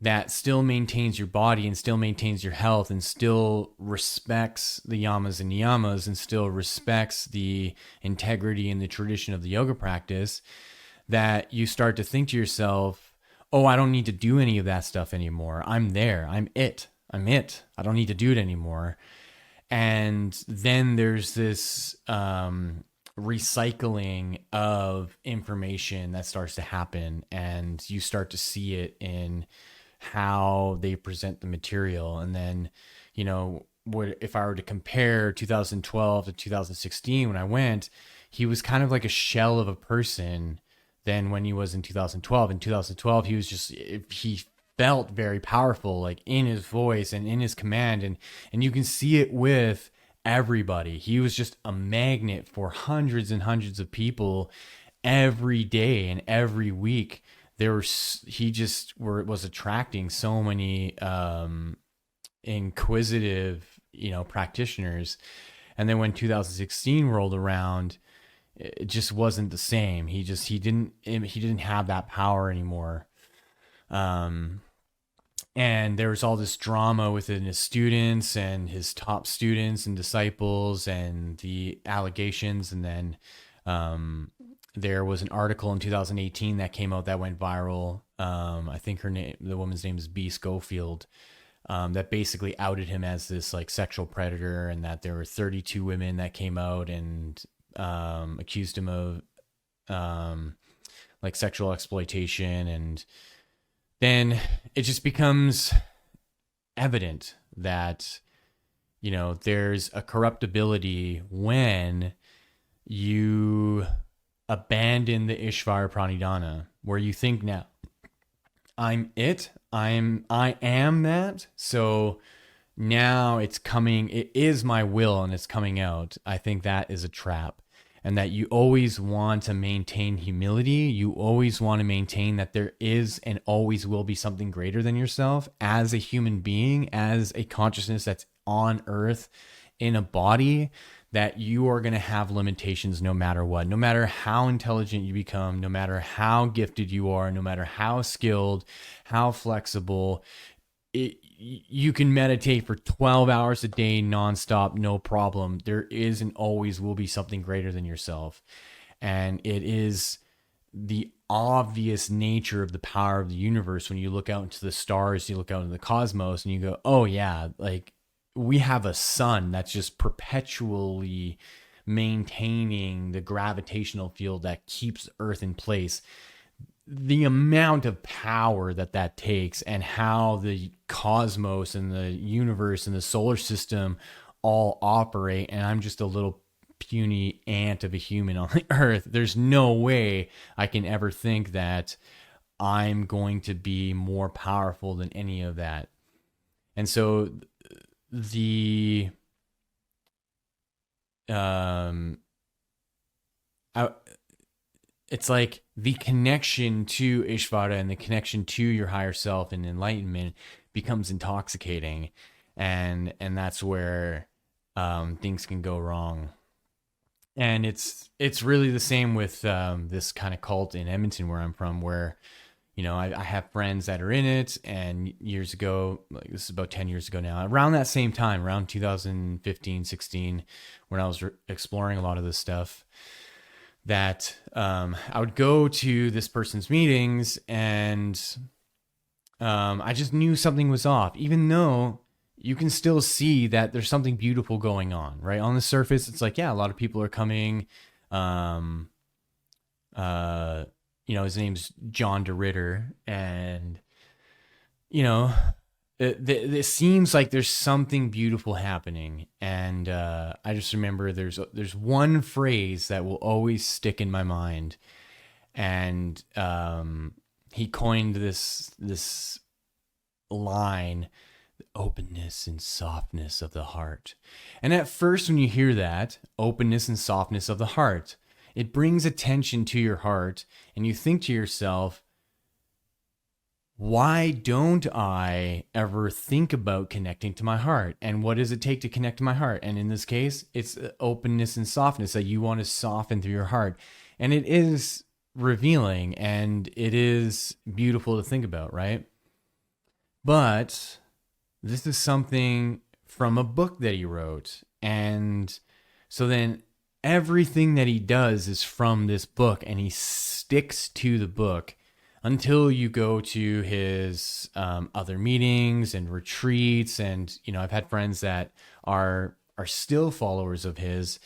that still maintains your body and still maintains your health and still respects the yamas and niyamas and still respects the integrity and the tradition of the yoga practice, that you start to think to yourself, oh, I don't need to do any of that stuff anymore. I'm there. I'm it. I don't need to do it anymore. And then there's this recycling of information that starts to happen, and you start to see it in how they present the material. And then, what if I were to compare 2012 to 2016 when I went, he was kind of like a shell of a person than when he was in 2012. In 2012, he felt very powerful, like in his voice and in his command. And you can see it with everybody. He was just a magnet for hundreds and hundreds of people every day and every week. Was attracting so many inquisitive, practitioners. And then when 2016 rolled around, it just wasn't the same. He didn't have that power anymore. And there was all this drama within his students and his top students and disciples and the allegations. And then there was an article in 2018 that came out that went viral. I think the woman's name is B. Schofield, that basically outed him as this like sexual predator, and that there were 32 women that came out and accused him of like sexual exploitation. And then it just becomes evident that, there's a corruptibility when you abandon the Ishvarapranidhana, where you think, now I am that. So now it's coming, it is my will and it's coming out. I think that is a trap. And that you always want to maintain humility. You always want to maintain that there is and always will be something greater than yourself as a human being, as a consciousness that's on earth in a body, that you are going to have limitations no matter what, no matter how intelligent you become, no matter how gifted you are, no matter how skilled, how flexible. You can meditate for 12 hours a day nonstop, no problem. There is and always will be something greater than yourself. And it is the obvious nature of the power of the universe when you look out into the stars, you look out into the cosmos, and you go, oh yeah, like we have a sun that's just perpetually maintaining the gravitational field that keeps Earth in place. The amount of power that takes, and how the cosmos and the universe and the solar system all operate. And I'm just a little puny ant of a human on the earth. There's no way I can ever think that I'm going to be more powerful than any of that. And so it's like the connection to Ishvara and the connection to your higher self and enlightenment becomes intoxicating, and that's where things can go wrong. And it's really the same with this kind of cult in Edmonton, where I'm from, where I have friends that are in it. And years ago, like this is about 10 years ago now, around that same time, around 2015, 16, when I was exploring a lot of this stuff, that I would go to this person's meetings, and I just knew something was off, even though you can still see that there's something beautiful going on, right? On the surface, it's like, yeah, a lot of people are coming. His name's John DeRitter, and it seems like there's something beautiful happening. And I just remember there's one phrase that will always stick in my mind, and he coined this line: openness and softness of the heart. And at first, when you hear that, openness and softness of the heart, it brings attention to your heart, and you think to yourself, why don't I ever think about connecting to my heart? And what does it take to connect to my heart? And in this case, it's openness and softness, that you want to soften through your heart. And it is revealing and it is beautiful to think about, right? But this is something from a book that he wrote. And so then everything that he does is from this book, and he sticks to the book until you go to his other meetings and retreats. And, you know, I've had friends that are still followers of his,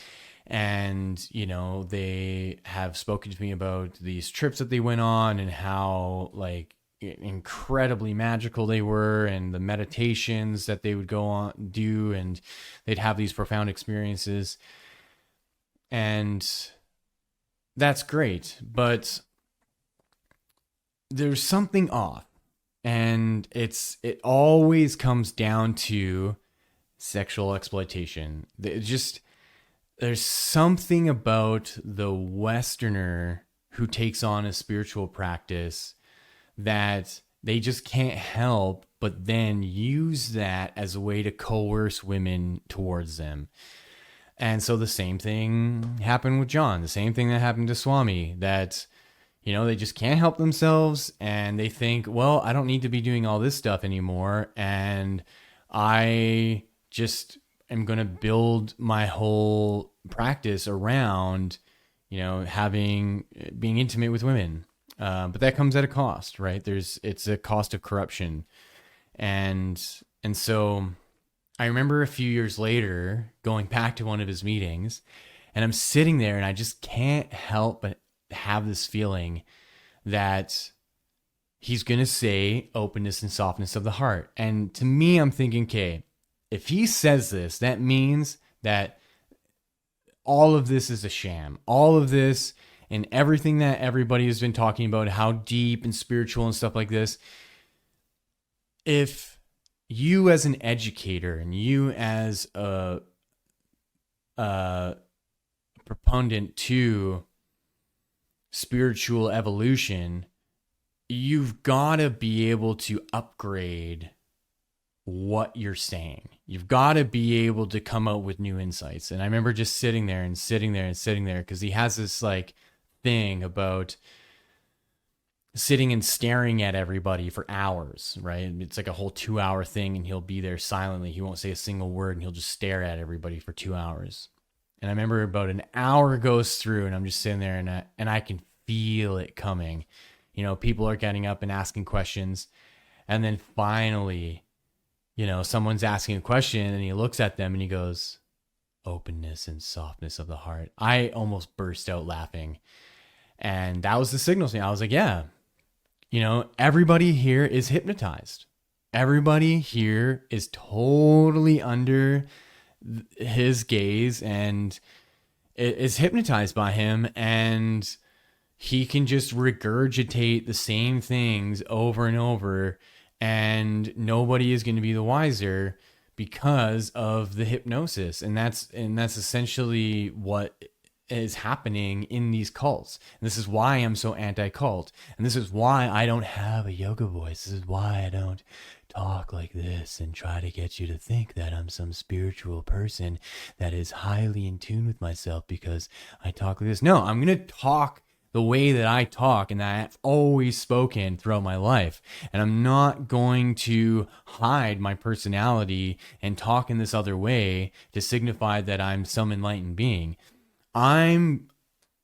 and, you know, they have spoken to me about these trips that they went on and how like incredibly magical they were, and the meditations that they would go on do, and they'd have these profound experiences. And that's great, but there's something off, and it always comes down to sexual exploitation. There's something about the Westerner who takes on a spiritual practice that they just can't help but then use that as a way to coerce women towards them. And so the same thing happened with John, the same thing that happened to Swami, that, you know, they just can't help themselves, and they think, well, I don't need to be doing all this stuff anymore, and I just am going to build my whole practice around, you know, being intimate with women. But that comes at a cost, right? It's a cost of corruption. And so I remember a few years later going back to one of his meetings, and I'm sitting there and I just can't help but have this feeling that he's going to say openness and softness of the heart. And to me, I'm thinking, okay, if he says this, that means that all of this is a sham. All of this and everything that everybody has been talking about, how deep and spiritual and stuff like this. If you as an educator and you as a proponent to spiritual evolution, you've got to be able to upgrade what you're saying. You've got to be able to come out with new insights. And I remember just sitting there because he has this like thing about sitting and staring at everybody for hours, right? It's like a whole 2-hour thing, and he'll be there silently. He won't say a single word, and he'll just stare at everybody for 2 hours. And I remember about an hour goes through, and I'm just sitting there, and I can feel it coming. You know, people are getting up and asking questions, and then finally, you know, someone's asking a question, and he looks at them and he goes, openness and softness of the heart. I almost burst out laughing. And that was the signal to me. I was like, yeah, you know, everybody here is hypnotized. Everybody here is totally under his gaze and is hypnotized by him. And he can just regurgitate the same things over and over, and nobody is going to be the wiser because of the hypnosis. And that's essentially what is happening in these cults. And this is why I'm so anti-cult. And this is why I don't have a yoga voice. This is why I don't talk like this and try to get you to think that I'm some spiritual person that is highly in tune with myself because I talk like this. No, I'm going to talk the way that I talk and that I've always spoken throughout my life. And I'm not going to hide my personality and talk in this other way to signify that I'm some enlightened being. I'm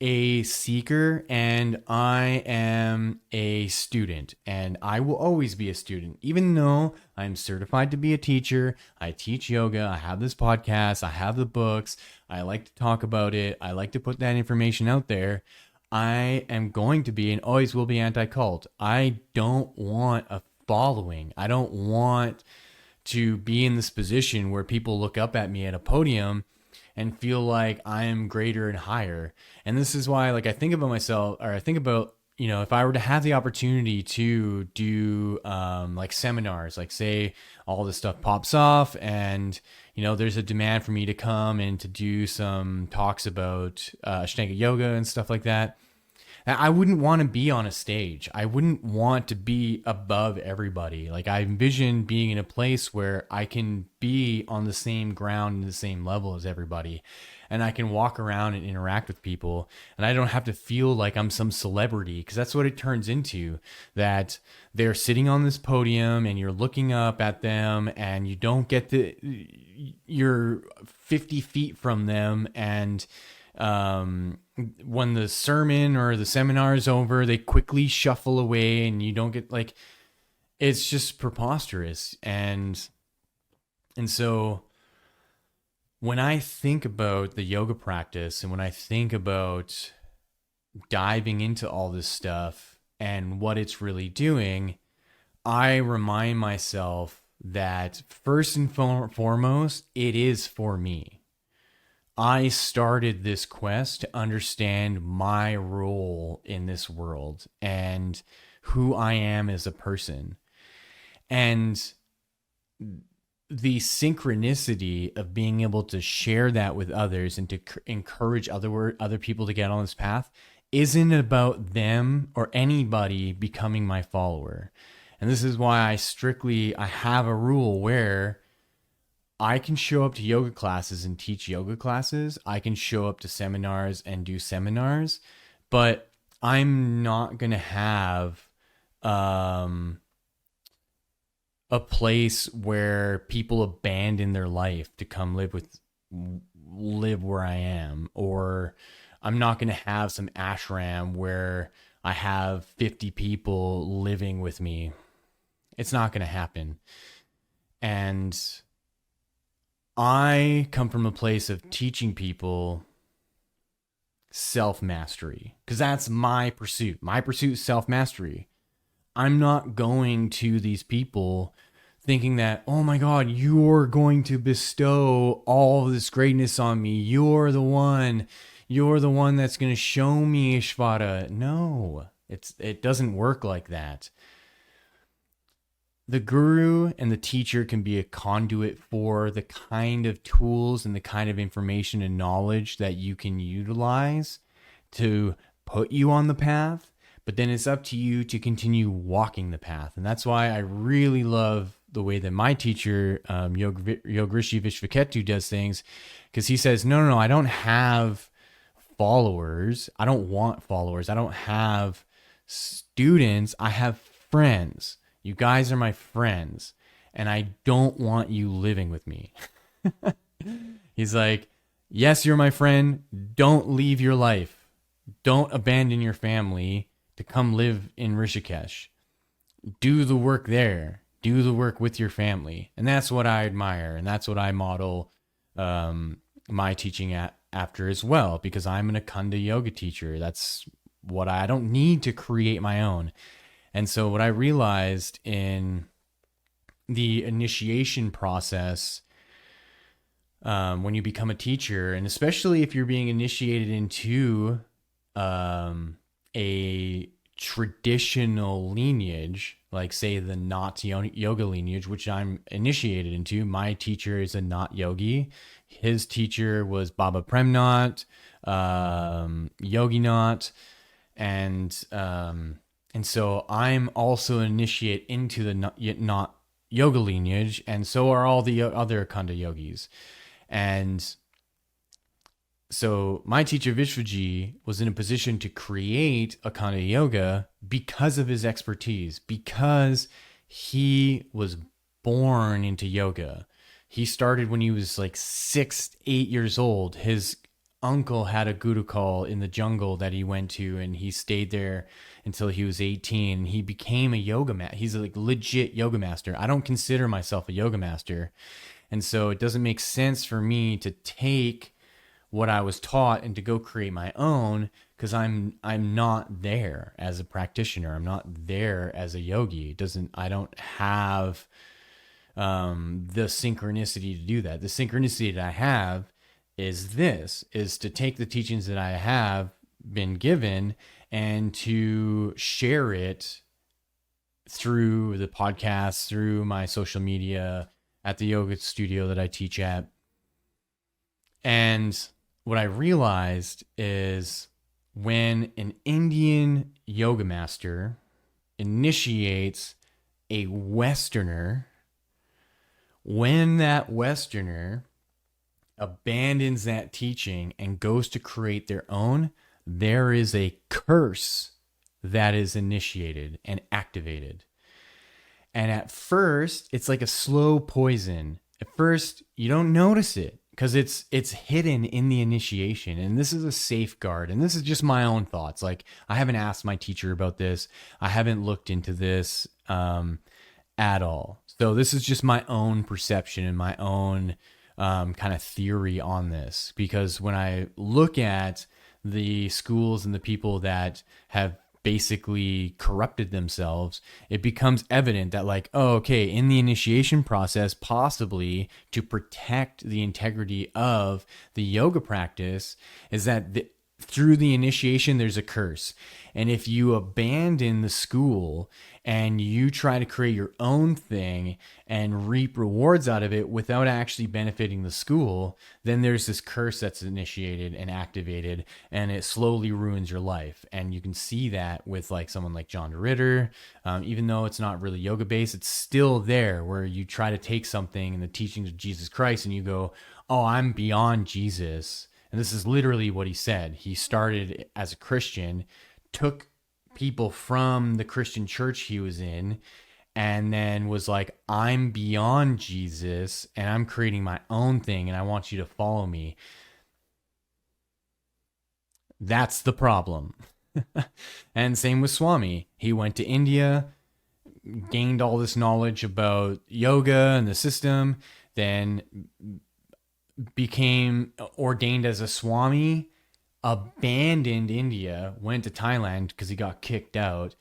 a seeker and I am a student, and I will always be a student. Even though I'm certified to be a teacher, I teach yoga, I have this podcast, I have the books, I like to talk about it, I like to put that information out there. I am going to be and always will be anti-cult. I don't want a following. I don't want to be in this position where people look up at me at a podium and feel like I am greater and higher. And this is why, like, I think about myself, or I think about, you know, if I were to have the opportunity to do like seminars, like say all this stuff pops off and, you know, there's a demand for me to come and to do some talks about Ashtanga Yoga and stuff like that, I wouldn't want to be on a stage. I wouldn't want to be above everybody. Like, I envision being in a place where I can be on the same ground and the same level as everybody. And I can walk around and interact with people. And I don't have to feel like I'm some celebrity, because that's what it turns into. That they're sitting on this podium and you're looking up at them and you don't get you're 50 feet from them, and when the sermon or the seminar is over, they quickly shuffle away and you don't get, like, it's just preposterous. And so when I think about the yoga practice and when I think about diving into all this stuff and what it's really doing, I remind myself that first and foremost, it is for me. I started this quest to understand my role in this world and who I am as a person. And the synchronicity of being able to share that with others and to encourage other people to get on this path isn't about them or anybody becoming my follower. And this is why I have a rule where I can show up to yoga classes and teach yoga classes. I can show up to seminars and do seminars, but I'm not going to have a place where people abandon their life to come live where I am. Or I'm not going to have some ashram where I have 50 people living with me. It's not going to happen. And I come from a place of teaching people self-mastery, because that's my pursuit. My pursuit is self-mastery. I'm not going to these people thinking that, oh my God, you're going to bestow all this greatness on me. You're the one that's going to show me Ishvara. No, it doesn't work like that. The guru and the teacher can be a conduit for the kind of tools and the kind of information and knowledge that you can utilize to put you on the path, but then it's up to you to continue walking the path. And that's why I really love the way that my teacher, Yogrishi Vishvaketu, does things, because he says, no, I don't have followers. I don't want followers. I don't have students. I have friends. You guys are my friends, and I don't want you living with me. He's like, yes, you're my friend. Don't leave your life. Don't abandon your family to come live in Rishikesh. Do the work there. Do the work with your family. And that's what I admire, and that's what I model my teaching after as well, because I'm an Ashtanga Yoga teacher. That's what I don't need to create my own. And so what I realized in the initiation process, when you become a teacher, and especially if you're being initiated into a traditional lineage, like say the Nat Yoga lineage, which I'm initiated into. My teacher is a Nat Yogi. His teacher was Baba Premnath, Yogi Nath, and so I'm also an initiate into the Nat Yoga lineage, and so are all the other Ashtanga yogis. And so my teacher Vishwaji was in a position to create Ashtanga Yoga because of his expertise, because he was born into yoga. He started when he was like 8 years old. His uncle had a gurukul in the jungle that he went to, and he stayed there until he was 18. He became a yoga master. He's a legit yoga master. I don't consider myself a yoga master. And so it doesn't make sense for me to take what I was taught and to go create my own, because I'm not there as a practitioner. I'm not there as a yogi. I don't have the synchronicity to do that. The synchronicity that I have is to take the teachings that I have been given and to share it through the podcast, through my social media, at the yoga studio that I teach at. And what I realized is when an Indian yoga master initiates a Westerner, when that Westerner abandons that teaching and goes to create their own, there is a curse that is initiated and activated. And at first, it's like a slow poison. At first, you don't notice it because it's hidden in the initiation. And this is a safeguard. And this is just my own thoughts. Like, I haven't asked my teacher about this. I haven't looked into this at all. So this is just my own perception and my own kind of theory on this. Because when I look at the schools and the people that have basically corrupted themselves, it becomes evident that, like, oh, okay, in the initiation process, possibly to protect the integrity of the yoga practice, is that through the initiation, there's a curse. And if you abandon the school and you try to create your own thing and reap rewards out of it without actually benefiting the school, then there's this curse that's initiated and activated, and it slowly ruins your life. And you can see that with like someone like John Ritter. Even though it's not really yoga based, it's still there, where you try to take something in the teachings of Jesus Christ and you go, oh, I'm beyond Jesus. And this is literally what he said. He started as a Christian, took people from the Christian church he was in, and then was like, I'm beyond Jesus and I'm creating my own thing and I want you to follow me. That's the problem. And same with Swami. He went to India, gained all this knowledge about yoga and the system, then became ordained as a Swami, abandoned India, went to Thailand because he got kicked out,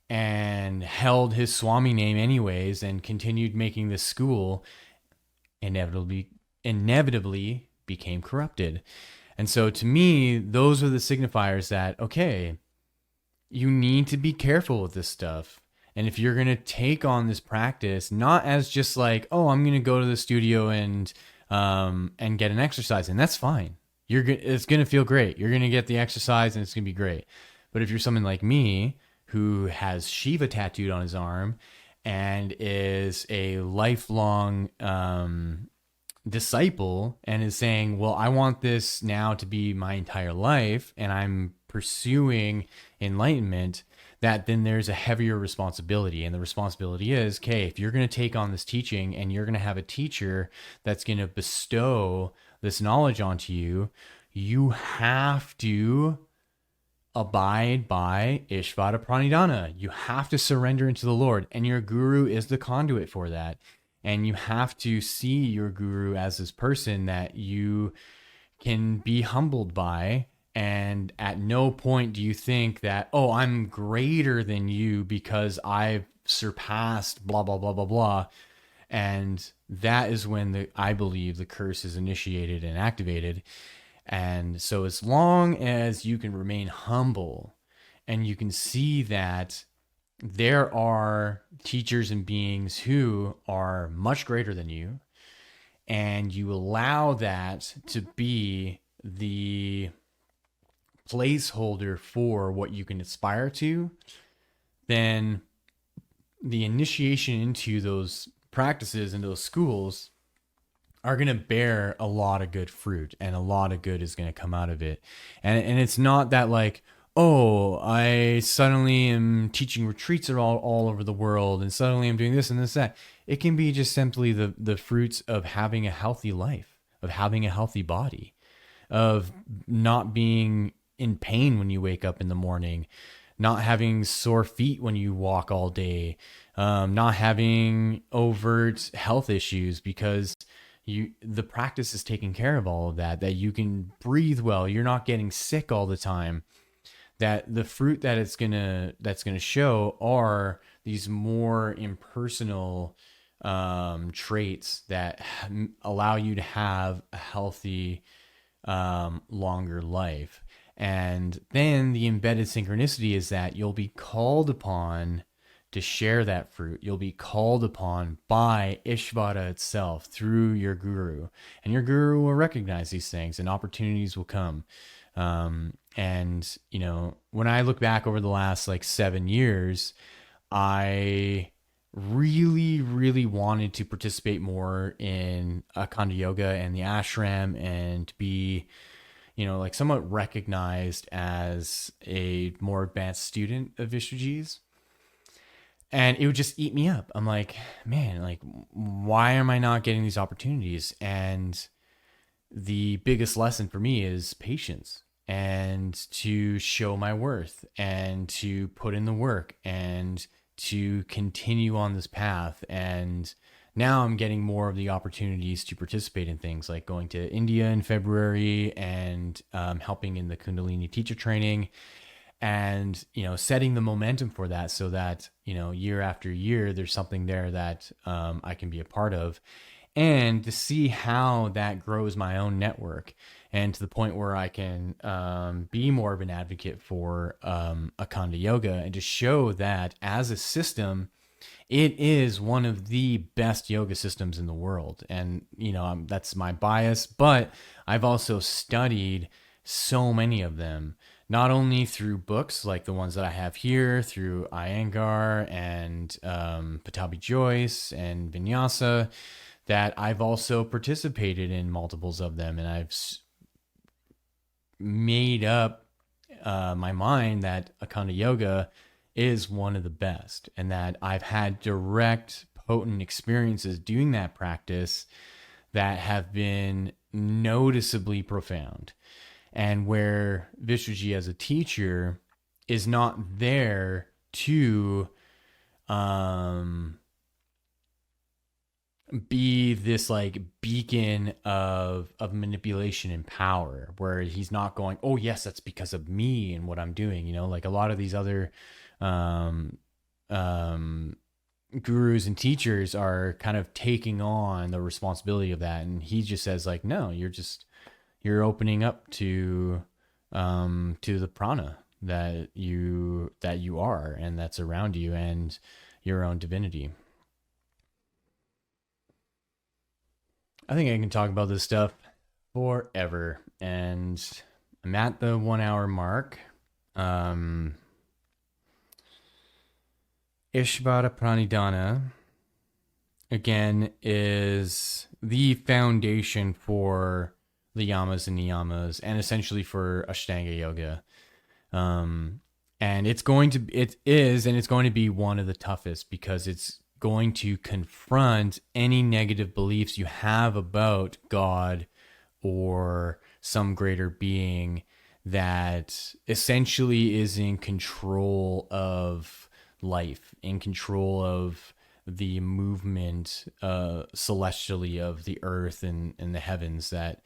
and held his Swami name anyways and continued making this school, inevitably became corrupted. And so to me, those are the signifiers that, okay, you need to be careful with this stuff. And if you're going to take on this practice, not as just like, oh, I'm going to go to the studio and get an exercise, and that's fine. It's going to feel great. You're going to get the exercise and it's going to be great. But if you're someone like me who has Shiva tattooed on his arm and is a lifelong disciple and is saying, well, I want this now to be my entire life and I'm pursuing enlightenment, that then there's a heavier responsibility. And the responsibility is, okay, if you're going to take on this teaching and you're going to have a teacher that's going to bestow this knowledge onto you, you have to abide by Ishvarapranidhana. You have to surrender into the Lord, and your guru is the conduit for that. And you have to see your guru as this person that you can be humbled by. And at no point do you think that, oh, I'm greater than you because I've surpassed blah, blah, blah, blah, blah. And that is when I believe the curse is initiated and activated. And so as long as you can remain humble and you can see that there are teachers and beings who are much greater than you, and you allow that to be the placeholder for what you can aspire to, then the initiation into those practices and those schools are going to bear a lot of good fruit, and a lot of good is going to come out of it. And it's not that like, oh, I suddenly am teaching retreats all over the world and suddenly I'm doing this and this, that. It can be just simply the fruits of having a healthy life, of having a healthy body, of not being in pain when you wake up in the morning, not having sore feet when you walk all day, not having overt health issues because the practice is taking care of all of that you can breathe well, you're not getting sick all the time. That the fruit that that's gonna show are these more impersonal traits that allow you to have a healthy, longer life. And then the embedded synchronicity is that you'll be called upon to share that fruit. You'll be called upon by Ishvara itself through your guru, and your guru will recognize these things and opportunities will come. And, when I look back over the last like 7 years, I really, really wanted to participate more in Ashtanga Yoga and the ashram and to be, like somewhat recognized as a more advanced student of Vishwaji's. And it would just eat me up. I'm like, man, like, why am I not getting these opportunities? And the biggest lesson for me is patience and to show my worth and to put in the work and to continue on this path. And now I'm getting more of the opportunities to participate in things like going to India in February and helping in the Kundalini teacher training, and setting the momentum for that, so that year after year there's something there that I can be a part of, and to see how that grows my own network, and to the point where I can be more of an advocate for Ashtanga Yoga, and to show that as a system, it is one of the best yoga systems in the world. And that's my bias, but I've also studied so many of them, not only through books like the ones that I have here, through Iyengar and Patabi Joyce and Vinyasa, that I've also participated in multiples of them. And I've made up my mind that Ashtanga Yoga is one of the best, and that I've had direct, potent experiences doing that practice that have been noticeably profound. And where Vishwaji as a teacher is not there to be this like beacon of manipulation and power, where he's not going, oh yes, that's because of me and what I'm doing, like a lot of these other gurus and teachers are kind of taking on the responsibility of that. And he just says like, no, you're opening up to the prana that you are, and that's around you, and your own divinity. I think I can talk about this stuff forever, and I'm at the 1 hour mark. Ishvarapranidhana, again, is the foundation for the yamas and niyamas, and essentially for Ashtanga Yoga. And it's going to be one of the toughest, because it's going to confront any negative beliefs you have about God or some greater being that essentially is in control of life, in control of the movement celestially of the earth and the heavens, that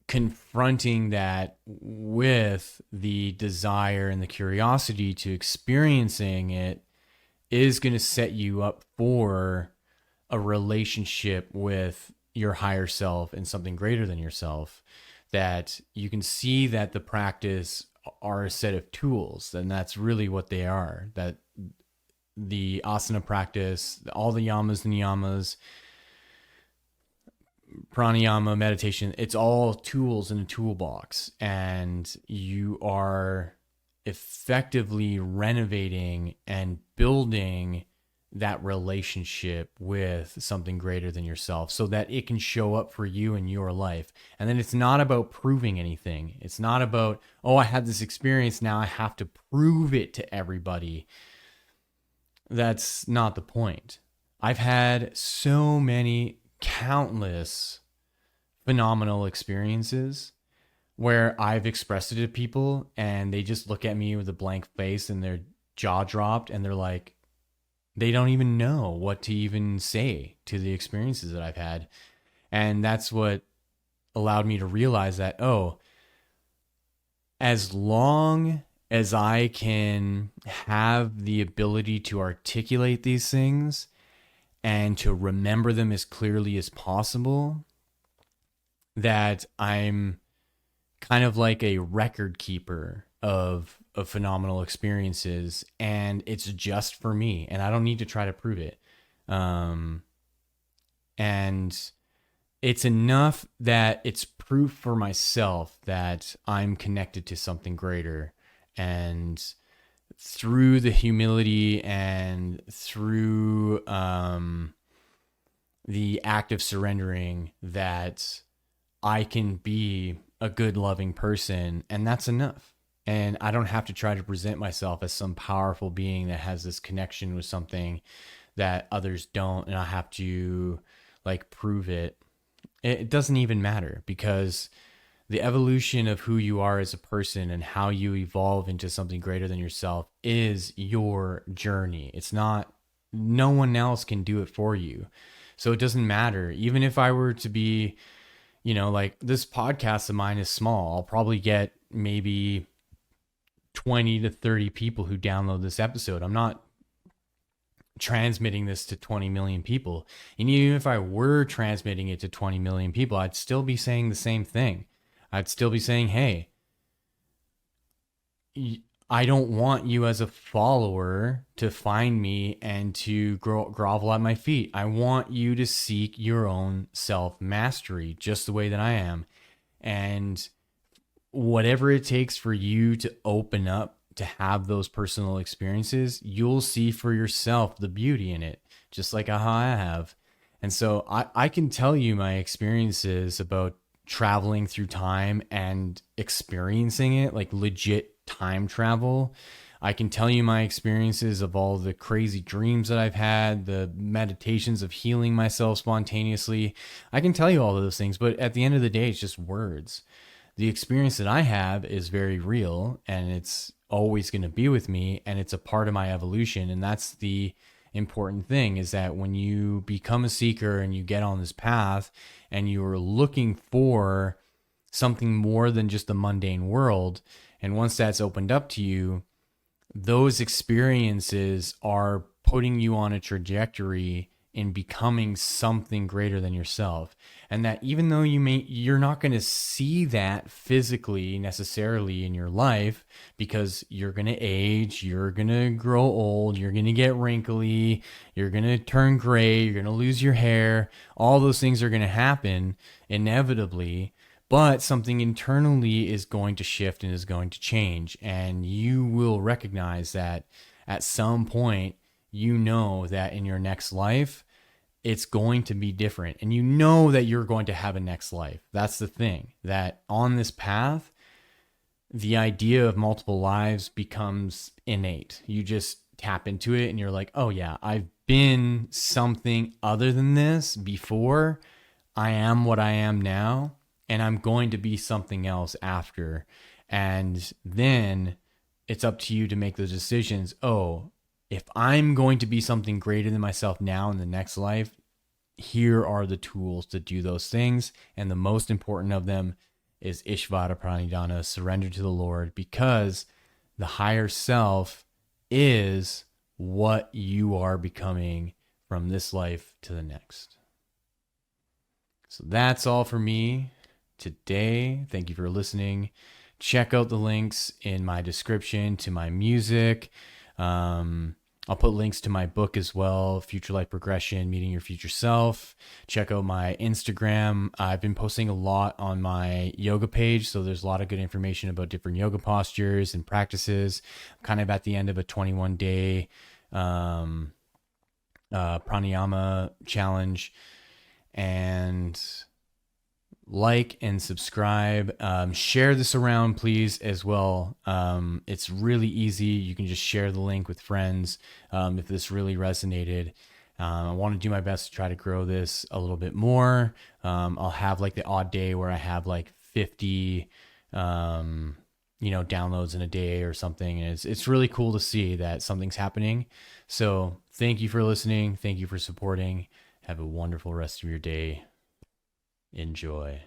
confronting that with the desire and the curiosity to experiencing it is going to set you up for a relationship with your higher self and something greater than yourself, that you can see that the practice are a set of tools, and that's really what they are. That the asana practice, all the yamas and niyamas, pranayama, meditation, it's all tools in a toolbox, and you are effectively renovating and building that relationship with something greater than yourself, so that it can show up for you in your life. And then it's not about proving anything. It's not about, oh, I had this experience, now I have to prove it to everybody. That's not the point. I've had so many, countless phenomenal experiences where I've expressed it to people and they just look at me with a blank face and their jaw dropped, and they're like, they don't even know what to even say to the experiences that I've had. And that's what allowed me to realize that, oh, as long as I can have the ability to articulate these things and to remember them as clearly as possible, that I'm kind of like a record keeper of phenomenal experiences, and it's just for me, and I don't need to try to prove it. And it's enough that it's proof for myself that I'm connected to something greater. And through the humility and through the act of surrendering, that I can be a good, loving person, and that's enough. And I don't have to try to present myself as some powerful being that has this connection with something that others don't, and I have to like prove it. It doesn't even matter, because the evolution of who you are as a person and how you evolve into something greater than yourself is your journey. It's not, no one else can do it for you. So it doesn't matter. Even if I were to be, like this podcast of mine is small, I'll probably get maybe 20 to 30 people who download this episode. I'm not transmitting this to 20 million people. And even if I were transmitting it to 20 million people, I'd still be saying the same thing. I'd still be saying, hey, I don't want you as a follower to find me and to grovel at my feet. I want you to seek your own self-mastery just the way that I am. And whatever it takes for you to open up to have those personal experiences, you'll see for yourself the beauty in it, just like how I have. And so I can tell you my experiences about traveling through time and experiencing it, like legit time travel. I can tell you my experiences of all the crazy dreams that I've had, the meditations of healing myself spontaneously. I can tell you all of those things, but at the end of the day, it's just words. The experience that I have is very real, and it's always going to be with me, and it's a part of my evolution. And that's the important thing, is that when you become a seeker and you get on this path and you're looking for something more than just the mundane world, and once that's opened up to you, those experiences are putting you on a trajectory in becoming something greater than yourself. And that even though you're not going to see that physically necessarily in your life, because you're going to age, you're going to grow old, you're going to get wrinkly, you're going to turn gray, you're going to lose your hair, all those things are going to happen inevitably. But something internally is going to shift and is going to change. And you will recognize that at some point, that in your next life, it's going to be different. And that you're going to have a next life. That's the thing, that on this path, the idea of multiple lives becomes innate. You just tap into it and you're like, oh yeah, I've been something other than this before. I am what I am now, and I'm going to be something else after. And then it's up to you to make those decisions. Oh, if I'm going to be something greater than myself now in the next life, here are the tools to do those things. And the most important of them is Ishvarapranidhana, surrender to the Lord, because the higher self is what you are becoming from this life to the next. So that's all for me today. Thank you for listening. Check out the links in my description to my music. I'll put links to my book as well, Future Life Progression, Meeting Your Future Self. Check out my Instagram. I've been posting a lot on my yoga page, so there's a lot of good information about different yoga postures and practices. I'm kind of at the end of a 21-day pranayama challenge. And like and subscribe. Share this around, please, as well. It's really easy. You can just share the link with friends if this really resonated. I want to do my best to try to grow this a little bit more. I'll have like the odd day where I have like 50 downloads in a day or something, and it's really cool to see that something's happening. So thank you for listening. Thank you for supporting. Have a wonderful rest of your day. Enjoy.